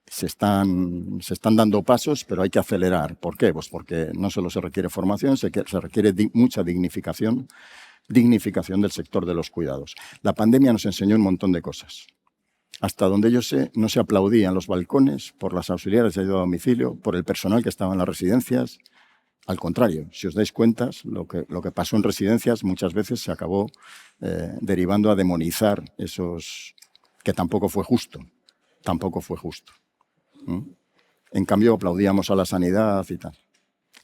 Se están dando pasos, pero hay que acelerar. ¿Por qué? Pues porque no solo se requiere formación, se requiere mucha dignificación del sector de los cuidados. La pandemia nos enseñó un montón de cosas. Hasta donde yo sé, no se aplaudía en los balcones por las auxiliares de ayuda a domicilio, por el personal que estaba en las residencias. Al contrario, si os dais cuenta, lo que pasó en residencias muchas veces se acabó derivando a demonizar esos, que tampoco fue justo. Tampoco fue justo. En cambio, aplaudíamos a la sanidad y tal.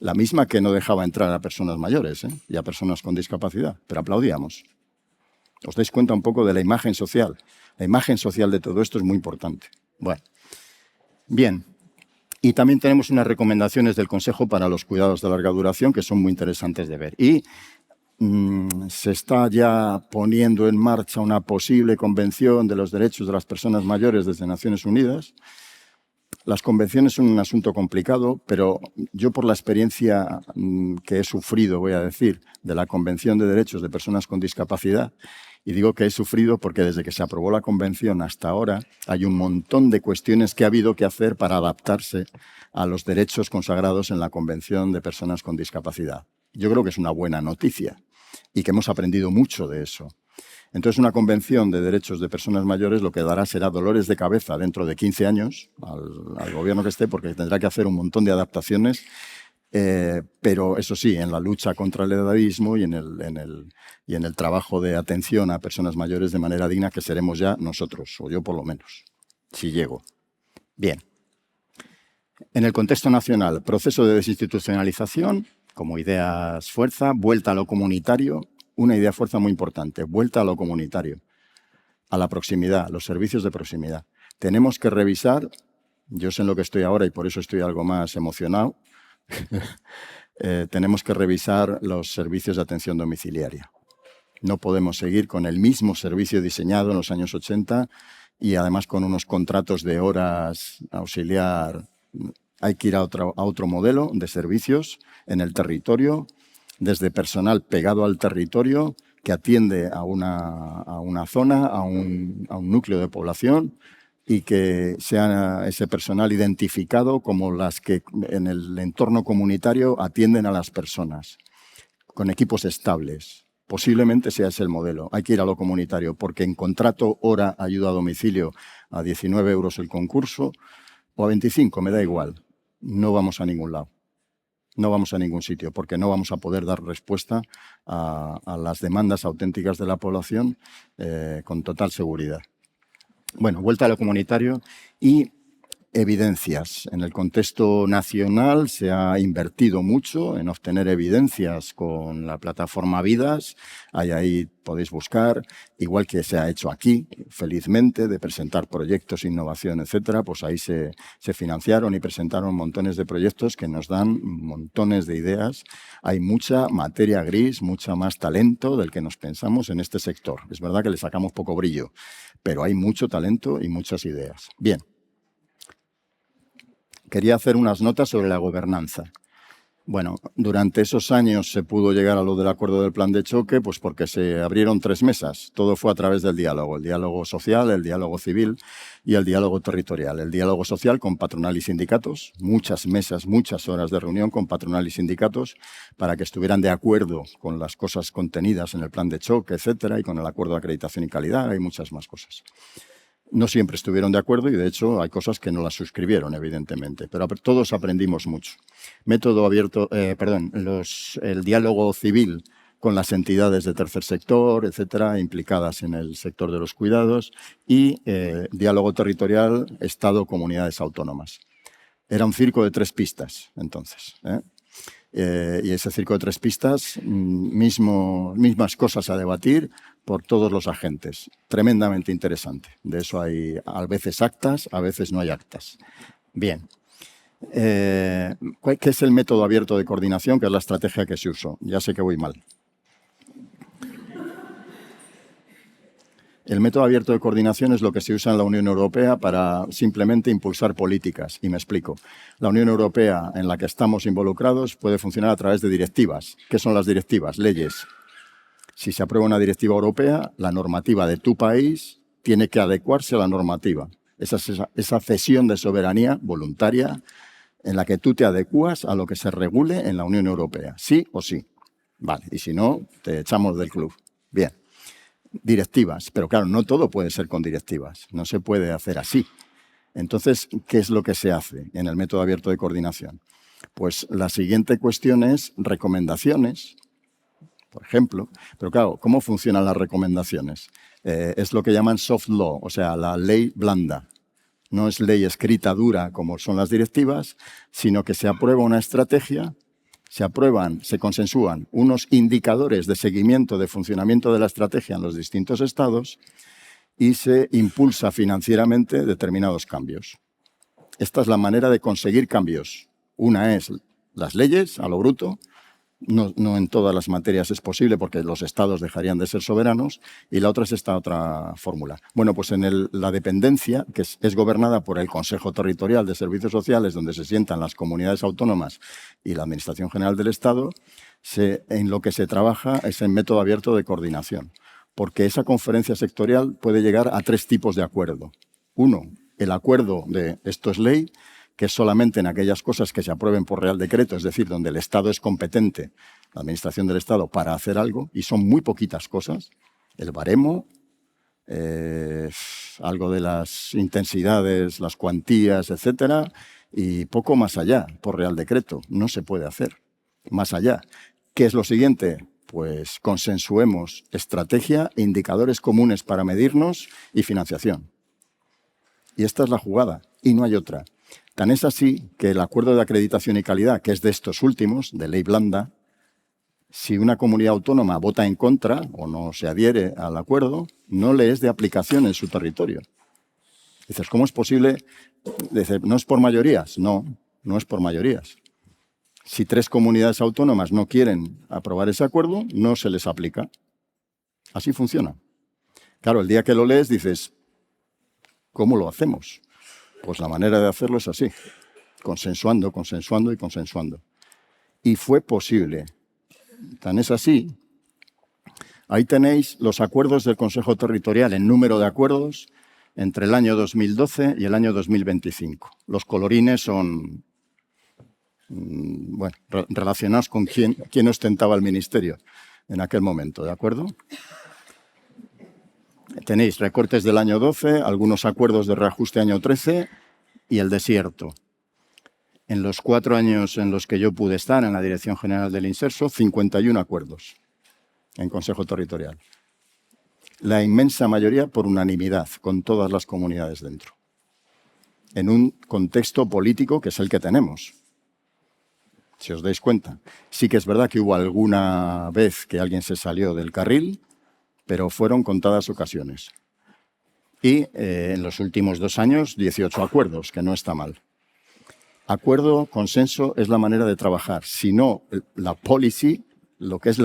La misma que no dejaba entrar a personas mayores y a personas con discapacidad, pero aplaudíamos. ¿Os dais cuenta un poco de la imagen social? La imagen social de todo esto es muy importante. Bueno, bien. Y también tenemos unas recomendaciones del Consejo para los cuidados de larga duración que son muy interesantes de ver. Y se está ya poniendo en marcha una posible convención de los derechos de las personas mayores desde Naciones Unidas. Las convenciones son un asunto complicado, pero yo por la experiencia que he sufrido, voy a decir, de la Convención de Derechos de Personas con Discapacidad, y digo que he sufrido porque desde que se aprobó la convención hasta ahora hay un montón de cuestiones que ha habido que hacer para adaptarse a los derechos consagrados en la Convención de Personas con Discapacidad. Yo creo que es una buena noticia y que hemos aprendido mucho de eso. Entonces, una convención de derechos de personas mayores lo que dará será dolores de cabeza dentro de 15 años al gobierno que esté, porque tendrá que hacer un montón de adaptaciones, pero eso sí, en la lucha contra el edadismo y en el trabajo de atención a personas mayores de manera digna, que seremos ya nosotros, o yo por lo menos, si llego. Bien. En el contexto nacional, proceso de desinstitucionalización, como ideas fuerza, vuelta a lo comunitario. Una idea fuerza muy importante, vuelta a lo comunitario, a la proximidad, los servicios de proximidad. Tenemos que revisar, yo sé en lo que estoy ahora y por eso estoy algo más emocionado, tenemos que revisar los servicios de atención domiciliaria. No podemos seguir con el mismo servicio diseñado en los años 80 y además con unos contratos de horas auxiliar. Hay que ir a otro modelo de servicios en el territorio, desde personal pegado al territorio que atiende a una zona, a un núcleo de población, y que sea ese personal identificado como las que en el entorno comunitario atienden a las personas, con equipos estables. Posiblemente sea ese el modelo. Hay que ir a lo comunitario, porque en contrato hora ayuda a domicilio a 19 euros el concurso o a 25, me da igual. No vamos a ningún lado. No vamos a ningún sitio, porque no vamos a poder dar respuesta a las demandas auténticas de la población con total seguridad. Bueno, vuelta a lo comunitario y evidencias. En el contexto nacional se ha invertido mucho en obtener evidencias con la plataforma Vidas. Ahí podéis buscar, igual que se ha hecho aquí, felizmente, de presentar proyectos, innovación, etcétera. Pues ahí se financiaron y presentaron montones de proyectos que nos dan montones de ideas. Hay mucha materia gris, mucha más talento del que nos pensamos en este sector. Es verdad que le sacamos poco brillo, pero hay mucho talento y muchas ideas. Bien. Quería hacer unas notas sobre la gobernanza. Bueno, durante esos años se pudo llegar a lo del acuerdo del plan de choque, pues porque se abrieron 3 mesas. Todo fue a través del diálogo. El diálogo social, el diálogo civil y el diálogo territorial. El diálogo social con patronal y sindicatos. Muchas mesas, muchas horas de reunión con patronal y sindicatos para que estuvieran de acuerdo con las cosas contenidas en el plan de choque, etcétera, y con el acuerdo de acreditación y calidad. Hay muchas más cosas. No siempre estuvieron de acuerdo y, de hecho, hay cosas que no las suscribieron, evidentemente, pero todos aprendimos mucho. Método abierto, el diálogo civil con las entidades de tercer sector, etcétera, implicadas en el sector de los cuidados, y diálogo territorial, Estado, comunidades autónomas. Era un circo de 3 pistas, entonces, y ese circo de 3 pistas, mismas cosas a debatir por todos los agentes. Tremendamente interesante. De eso hay a veces actas, a veces no hay actas. Bien. ¿Qué es el método abierto de coordinación? Que es la estrategia que se usó. Ya sé que voy mal. El método abierto de coordinación es lo que se usa en la Unión Europea para simplemente impulsar políticas. Y me explico. La Unión Europea en la que estamos involucrados puede funcionar a través de directivas. ¿Qué son las directivas? Leyes. Si se aprueba una directiva europea, la normativa de tu país tiene que adecuarse a la normativa. Esa cesión de soberanía voluntaria en la que tú te adecuas a lo que se regule en la Unión Europea. Sí o sí. Vale. Y si no, te echamos del club. Bien. Directivas, pero claro, no todo puede ser con directivas, no se puede hacer así. Entonces, ¿qué es lo que se hace en el método abierto de coordinación? Pues la siguiente cuestión es recomendaciones, por ejemplo, pero claro, ¿cómo funcionan las recomendaciones? Es lo que llaman soft law, o sea, la ley blanda. No es ley escrita dura como son las directivas, sino que se aprueba una estrategia. Se consensúan unos indicadores de seguimiento de funcionamiento de la estrategia en los distintos estados y se impulsa financieramente determinados cambios. Esta es la manera de conseguir cambios. Una es las leyes, a lo bruto. No en todas las materias es posible porque los estados dejarían de ser soberanos, y la otra es esta otra fórmula. Bueno, pues en la dependencia, que es gobernada por el Consejo Territorial de Servicios Sociales, donde se sientan las comunidades autónomas y la Administración General del Estado, en lo que se trabaja es en método abierto de coordinación, porque esa conferencia sectorial puede llegar a 3 tipos de acuerdo. Uno, el acuerdo de esto es ley, que es solamente en aquellas cosas que se aprueben por Real Decreto, es decir, donde el Estado es competente, la Administración del Estado, para hacer algo, y son muy poquitas cosas. El baremo, algo de las intensidades, las cuantías, etcétera, y poco más allá, por Real Decreto. No se puede hacer más allá. ¿Qué es lo siguiente? Pues consensuemos estrategia, indicadores comunes para medirnos y financiación. Y esta es la jugada, y no hay otra. Tan es así que el acuerdo de acreditación y calidad, que es de estos últimos, de ley blanda, si una comunidad autónoma vota en contra o no se adhiere al acuerdo, no le es de aplicación en su territorio. Dices, ¿cómo es posible? Dices, ¿no es por mayorías? No, no es por mayorías. Si 3 comunidades autónomas no quieren aprobar ese acuerdo, no se les aplica. Así funciona. Claro, el día que lo lees dices, ¿cómo lo hacemos? Pues la manera de hacerlo es así. consensuando y consensuando. Y fue posible. Tan es así. Ahí tenéis los acuerdos del Consejo Territorial en número de acuerdos entre el año 2012 y el año 2025. Los colorines son relacionados con quién ostentaba el ministerio en aquel momento, ¿de acuerdo? Tenéis recortes del año 12, algunos acuerdos de reajuste año 13 y el desierto. En los 4 años en los que yo pude estar en la Dirección General del Inserso, 51 acuerdos en Consejo Territorial. La inmensa mayoría por unanimidad, con todas las comunidades dentro. En un contexto político que es el que tenemos. Si os dais cuenta. Sí que es verdad que hubo alguna vez que alguien se salió del carril, pero fueron contadas ocasiones. Y en los últimos 2 años, 18 acuerdos, que no está mal. Acuerdo, consenso, es la manera de trabajar. Si no, la policy, lo que es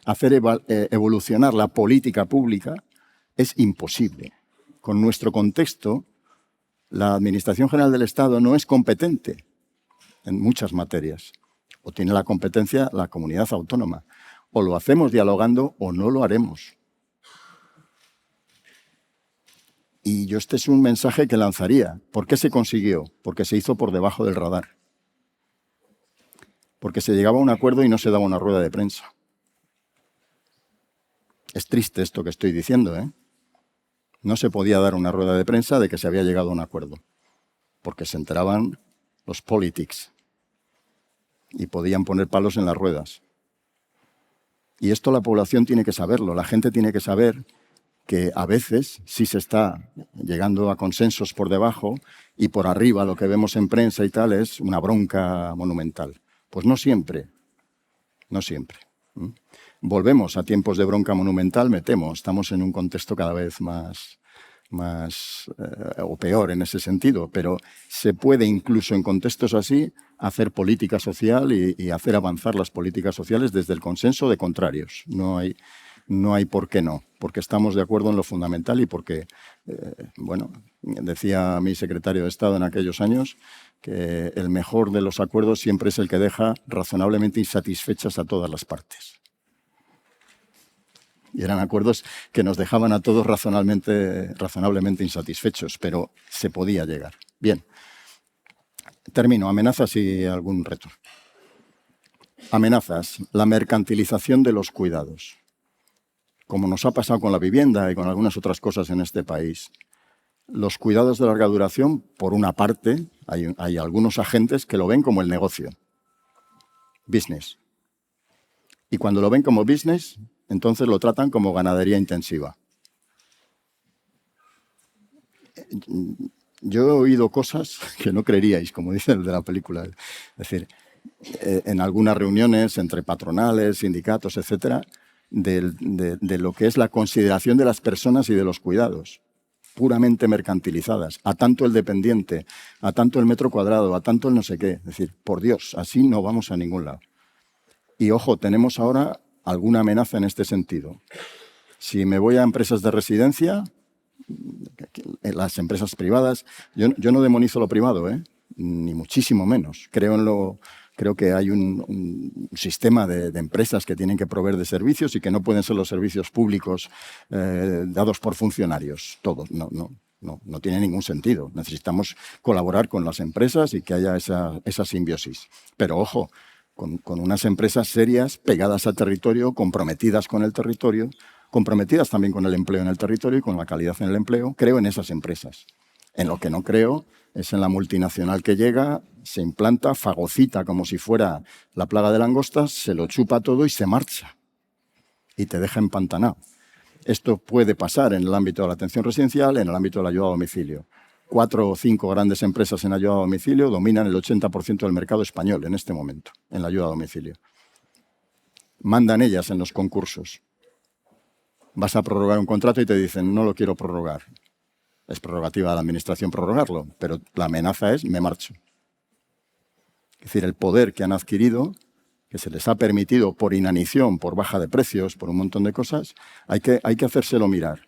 hacer evolucionar la política pública, es imposible. Con nuestro contexto, la Administración General del Estado no es competente en muchas materias. O tiene la competencia la comunidad autónoma. O lo hacemos dialogando o no lo haremos. Y yo este es un mensaje que lanzaría. ¿Por qué se consiguió? Porque se hizo por debajo del radar. Porque se llegaba a un acuerdo y no se daba una rueda de prensa. Es triste esto que estoy diciendo, ¿eh? No se podía dar una rueda de prensa de que se había llegado a un acuerdo. Porque se enteraban los politics. Y podían poner palos en las ruedas. Y esto la población tiene que saberlo. La gente tiene que saber que a veces sí se está llegando a consensos por debajo y por arriba lo que vemos en prensa y tal es una bronca monumental. Pues no siempre, no siempre. Volvemos a tiempos de bronca monumental, me temo. Estamos en un contexto cada vez más o peor en ese sentido, pero se puede incluso en contextos así hacer política social y hacer avanzar las políticas sociales desde el consenso de contrarios. No hay por qué no, porque estamos de acuerdo en lo fundamental y porque, decía mi secretario de Estado en aquellos años que el mejor de los acuerdos siempre es el que deja razonablemente insatisfechas a todas las partes. Y eran acuerdos que nos dejaban a todos razonablemente insatisfechos, pero se podía llegar. Bien, termino. Amenazas y algún reto. Amenazas. La mercantilización de los cuidados. Como nos ha pasado con la vivienda y con algunas otras cosas en este país. Los cuidados de larga duración, por una parte, hay algunos agentes que lo ven como el negocio. Business. Y cuando lo ven como business, entonces lo tratan como ganadería intensiva. Yo he oído cosas que no creeríais, como dice el de la película. Es decir, en algunas reuniones entre patronales, sindicatos, etcétera, de lo que es la consideración de las personas y de los cuidados, puramente mercantilizadas, a tanto el dependiente, a tanto el metro cuadrado, a tanto el no sé qué. Es decir, por Dios, así no vamos a ningún lado. Y ojo, tenemos ahora alguna amenaza en este sentido. Si me voy a empresas de residencia, las empresas privadas, yo no demonizo lo privado, ni muchísimo menos. Creo que hay un sistema de empresas que tienen que proveer de servicios y que no pueden ser los servicios públicos dados por funcionarios. Todos, no tiene ningún sentido. Necesitamos colaborar con las empresas y que haya esa simbiosis. Pero ojo, con unas empresas serias, pegadas al territorio, comprometidas con el territorio, comprometidas también con el empleo en el territorio y con la calidad en el empleo. Creo en esas empresas. En lo que no creo es en la multinacional que llega, se implanta, fagocita como si fuera la plaga de langostas, se lo chupa todo y se marcha. Y te deja empantanado. Esto puede pasar en el ámbito de la atención residencial, en el ámbito de la ayuda a domicilio. 4 o 5 grandes empresas en ayuda a domicilio dominan el 80% del mercado español en este momento, en la ayuda a domicilio. Mandan ellas en los concursos. Vas a prorrogar un contrato y te dicen, no lo quiero prorrogar. Es prerrogativa de la administración prorrogarlo, pero la amenaza es, me marcho. Es decir, el poder que han adquirido, que se les ha permitido por inanición, por baja de precios, por un montón de cosas, hay que hacérselo mirar.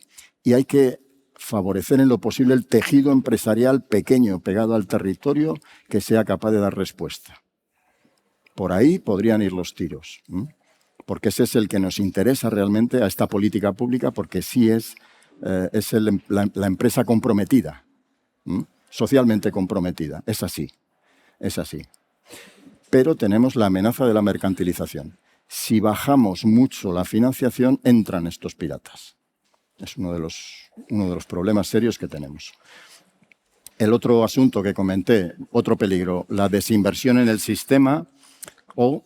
Y hay que favorecer en lo posible el tejido empresarial pequeño, pegado al territorio, que sea capaz de dar respuesta. Por ahí podrían ir los tiros, porque ese es el que nos interesa realmente a esta política pública, porque sí es la empresa comprometida, socialmente comprometida. Es así, es así. Pero tenemos la amenaza de la mercantilización. Si bajamos mucho la financiación, entran estos piratas. Es uno de los problemas serios que tenemos. El otro asunto que comenté, otro peligro, la desinversión en el sistema, o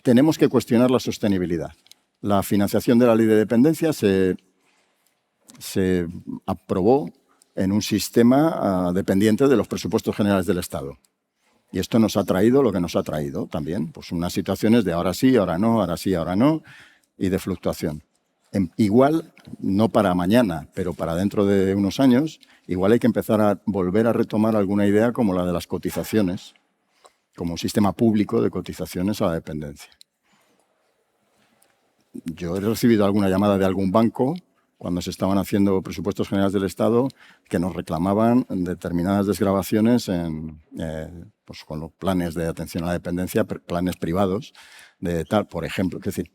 tenemos que cuestionar la sostenibilidad. La financiación de la ley de dependencia se aprobó en un sistema dependiente de los presupuestos generales del Estado. Y esto nos ha traído lo que nos ha traído también, pues unas situaciones de ahora sí, ahora no, ahora sí, ahora no, y de fluctuación. Igual, no para mañana, pero para dentro de unos años, igual hay que empezar a volver a retomar alguna idea como la de las cotizaciones, como un sistema público de cotizaciones a la dependencia. Yo he recibido alguna llamada de algún banco cuando se estaban haciendo presupuestos generales del Estado que nos reclamaban determinadas desgravaciones pues con los planes de atención a la dependencia, planes privados de tal, por ejemplo. Es decir,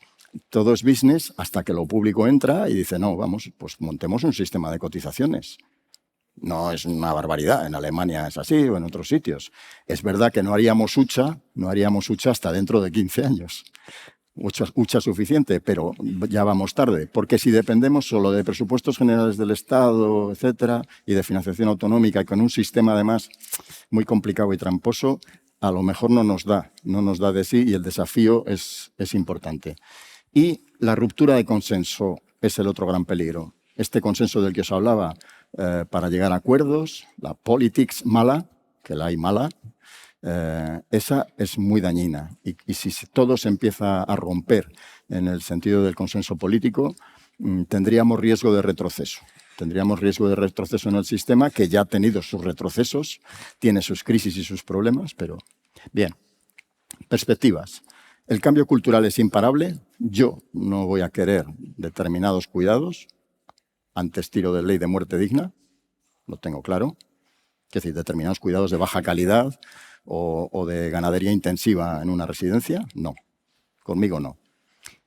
todo es business hasta que lo público entra y dice, no, vamos, pues montemos un sistema de cotizaciones. No es una barbaridad, en Alemania es así o en otros sitios. Es verdad que no haríamos hucha hasta dentro de 15 años. Hucha suficiente, pero ya vamos tarde, porque si dependemos solo de presupuestos generales del Estado, etcétera, y de financiación autonómica, y con un sistema además muy complicado y tramposo, a lo mejor no nos da de sí, y el desafío es importante. Y la ruptura de consenso es el otro gran peligro. Este consenso del que os hablaba, para llegar a acuerdos, la politics mala, que la hay mala, esa es muy dañina. Y si todo se empieza a romper en el sentido del consenso político, tendríamos riesgo de retroceso. Tendríamos riesgo de retroceso en el sistema, que ya ha tenido sus retrocesos, tiene sus crisis y sus problemas, pero bien. Perspectivas. El cambio cultural es imparable. Yo no voy a querer determinados cuidados ante estilo de ley de muerte digna, lo tengo claro. Es decir, determinados cuidados de baja calidad o de ganadería intensiva en una residencia, no. Conmigo no.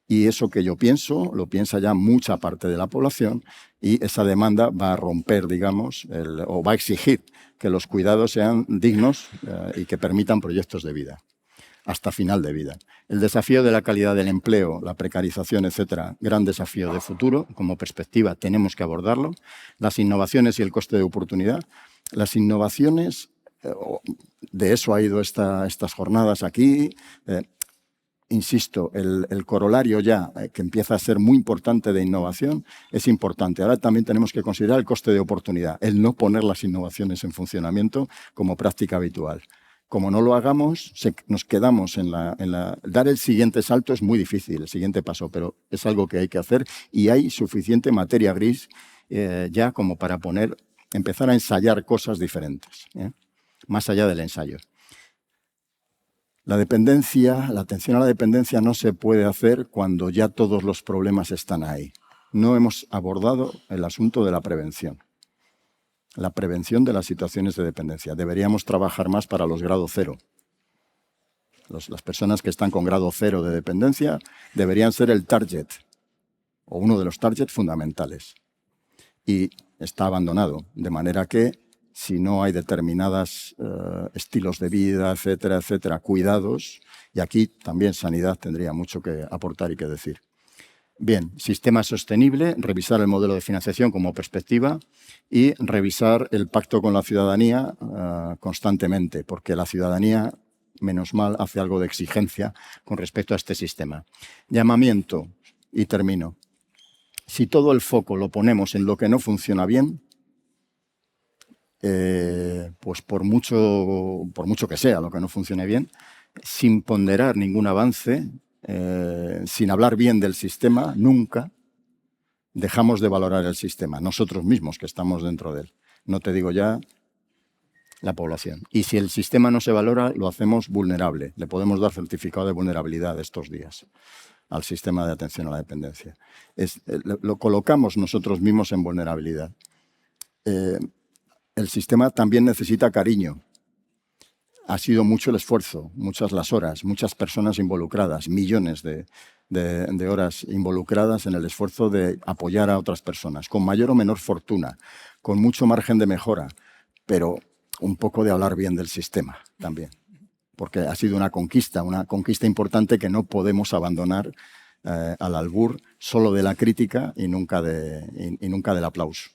Y eso que yo pienso, lo piensa ya mucha parte de la población, y esa demanda va a romper, digamos, o va a exigir que los cuidados sean dignos y que permitan proyectos de vida, hasta final de vida. El desafío de la calidad del empleo, la precarización, etcétera, gran desafío de futuro. Como perspectiva tenemos que abordarlo. Las innovaciones y el coste de oportunidad. Las innovaciones, de eso ha ido estas jornadas aquí. Insisto, el corolario ya, que empieza a ser muy importante de innovación, es importante. Ahora también tenemos que considerar el coste de oportunidad, el no poner las innovaciones en funcionamiento como práctica habitual. Como no lo hagamos, nos quedamos en dar el siguiente salto es muy difícil, el siguiente paso, pero es algo que hay que hacer, y hay suficiente materia gris ya como para empezar a ensayar cosas diferentes, más allá del ensayo. La atención a la dependencia no se puede hacer cuando ya todos los problemas están ahí. No hemos abordado el asunto de la prevención. La prevención de las situaciones de dependencia. Deberíamos trabajar más para los grado cero. Las personas que están con grado cero de dependencia deberían ser el target, o uno de los targets fundamentales. Y está abandonado, de manera que si no hay determinados estilos de vida, etcétera, etcétera, cuidados, y aquí también sanidad tendría mucho que aportar y que decir. Bien, sistema sostenible, revisar el modelo de financiación como perspectiva y revisar el pacto con la ciudadanía constantemente, porque la ciudadanía, menos mal, hace algo de exigencia con respecto a este sistema. Llamamiento, y termino. Si todo el foco lo ponemos en lo que no funciona bien, pues por mucho que sea lo que no funcione bien, sin ponderar ningún avance, sin hablar bien del sistema, nunca dejamos de valorar el sistema, nosotros mismos que estamos dentro de él. No te digo ya la población. Y si el sistema no se valora, lo hacemos vulnerable. Le podemos dar certificado de vulnerabilidad estos días al sistema de atención a la dependencia. Lo colocamos nosotros mismos en vulnerabilidad. El sistema también necesita cariño. Ha sido mucho el esfuerzo, muchas las horas, muchas personas involucradas, millones de horas involucradas en el esfuerzo de apoyar a otras personas, con mayor o menor fortuna, con mucho margen de mejora, pero un poco de hablar bien del sistema también, porque ha sido una conquista importante que no podemos abandonar al albur solo de la crítica y nunca del aplauso.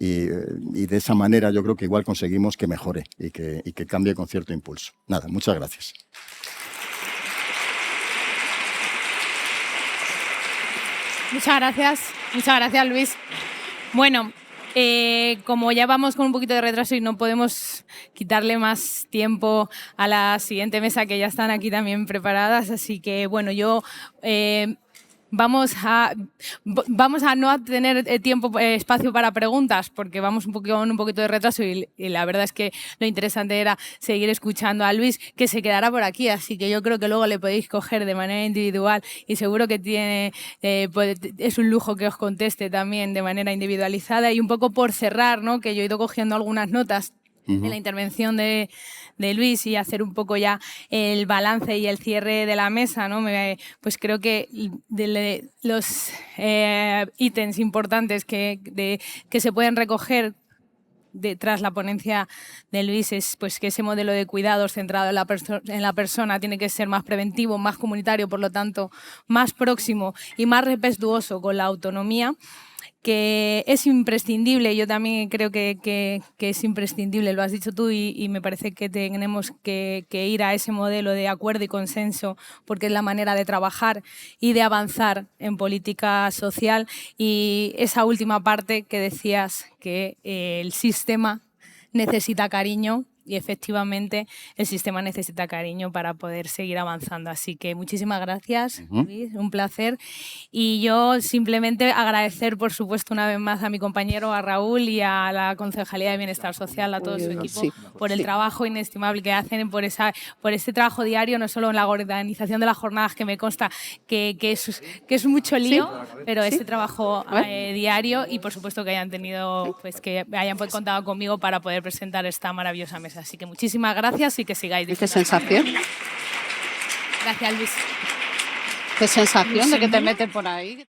Y de esa manera yo creo que igual conseguimos que mejore y que cambie con cierto impulso. Nada, muchas gracias. Muchas gracias Luis. Bueno, como ya vamos con un poquito de retraso y no podemos quitarle más tiempo a la siguiente mesa, que ya están aquí también preparadas, así que bueno, yo... Vamos a no tener espacio para preguntas porque vamos con un poquito de retraso y la verdad es que lo interesante era seguir escuchando a Luis, que se quedará por aquí, así que yo creo que luego le podéis coger de manera individual y seguro que es un lujo que os conteste también de manera individualizada. Y un poco por cerrar, ¿no? Que yo he ido cogiendo algunas notas en la intervención de Luis y hacer un poco ya el balance y el cierre de la mesa, ¿no? Pues creo que de los ítems importantes que se pueden recoger tras la ponencia de Luis es pues que ese modelo de cuidados centrado en la persona tiene que ser más preventivo, más comunitario, por lo tanto más próximo y más respetuoso con la autonomía, que es imprescindible. Yo también creo que es imprescindible, lo has dicho tú, y me parece que tenemos que ir a ese modelo de acuerdo y consenso porque es la manera de trabajar y de avanzar en política social. Y esa última parte que decías, que el sistema necesita cariño, y efectivamente el sistema necesita cariño para poder seguir avanzando. Así que muchísimas gracias, Luis, un placer. Y yo simplemente agradecer, por supuesto, una vez más a mi compañero, a Raúl, y a la Concejalía de Bienestar Social, a todo su equipo, por el trabajo inestimable que hacen, por este trabajo diario, no solo en la organización de las jornadas, que me consta que es mucho lío, pero ese trabajo diario, y por supuesto que hayan tenido, pues que hayan contado conmigo para poder presentar esta maravillosa mesa. Así que muchísimas gracias y que sigáis disfrutando. ¿Qué sensación? Gracias, Luis. ¿Qué sensación de que te meten por ahí?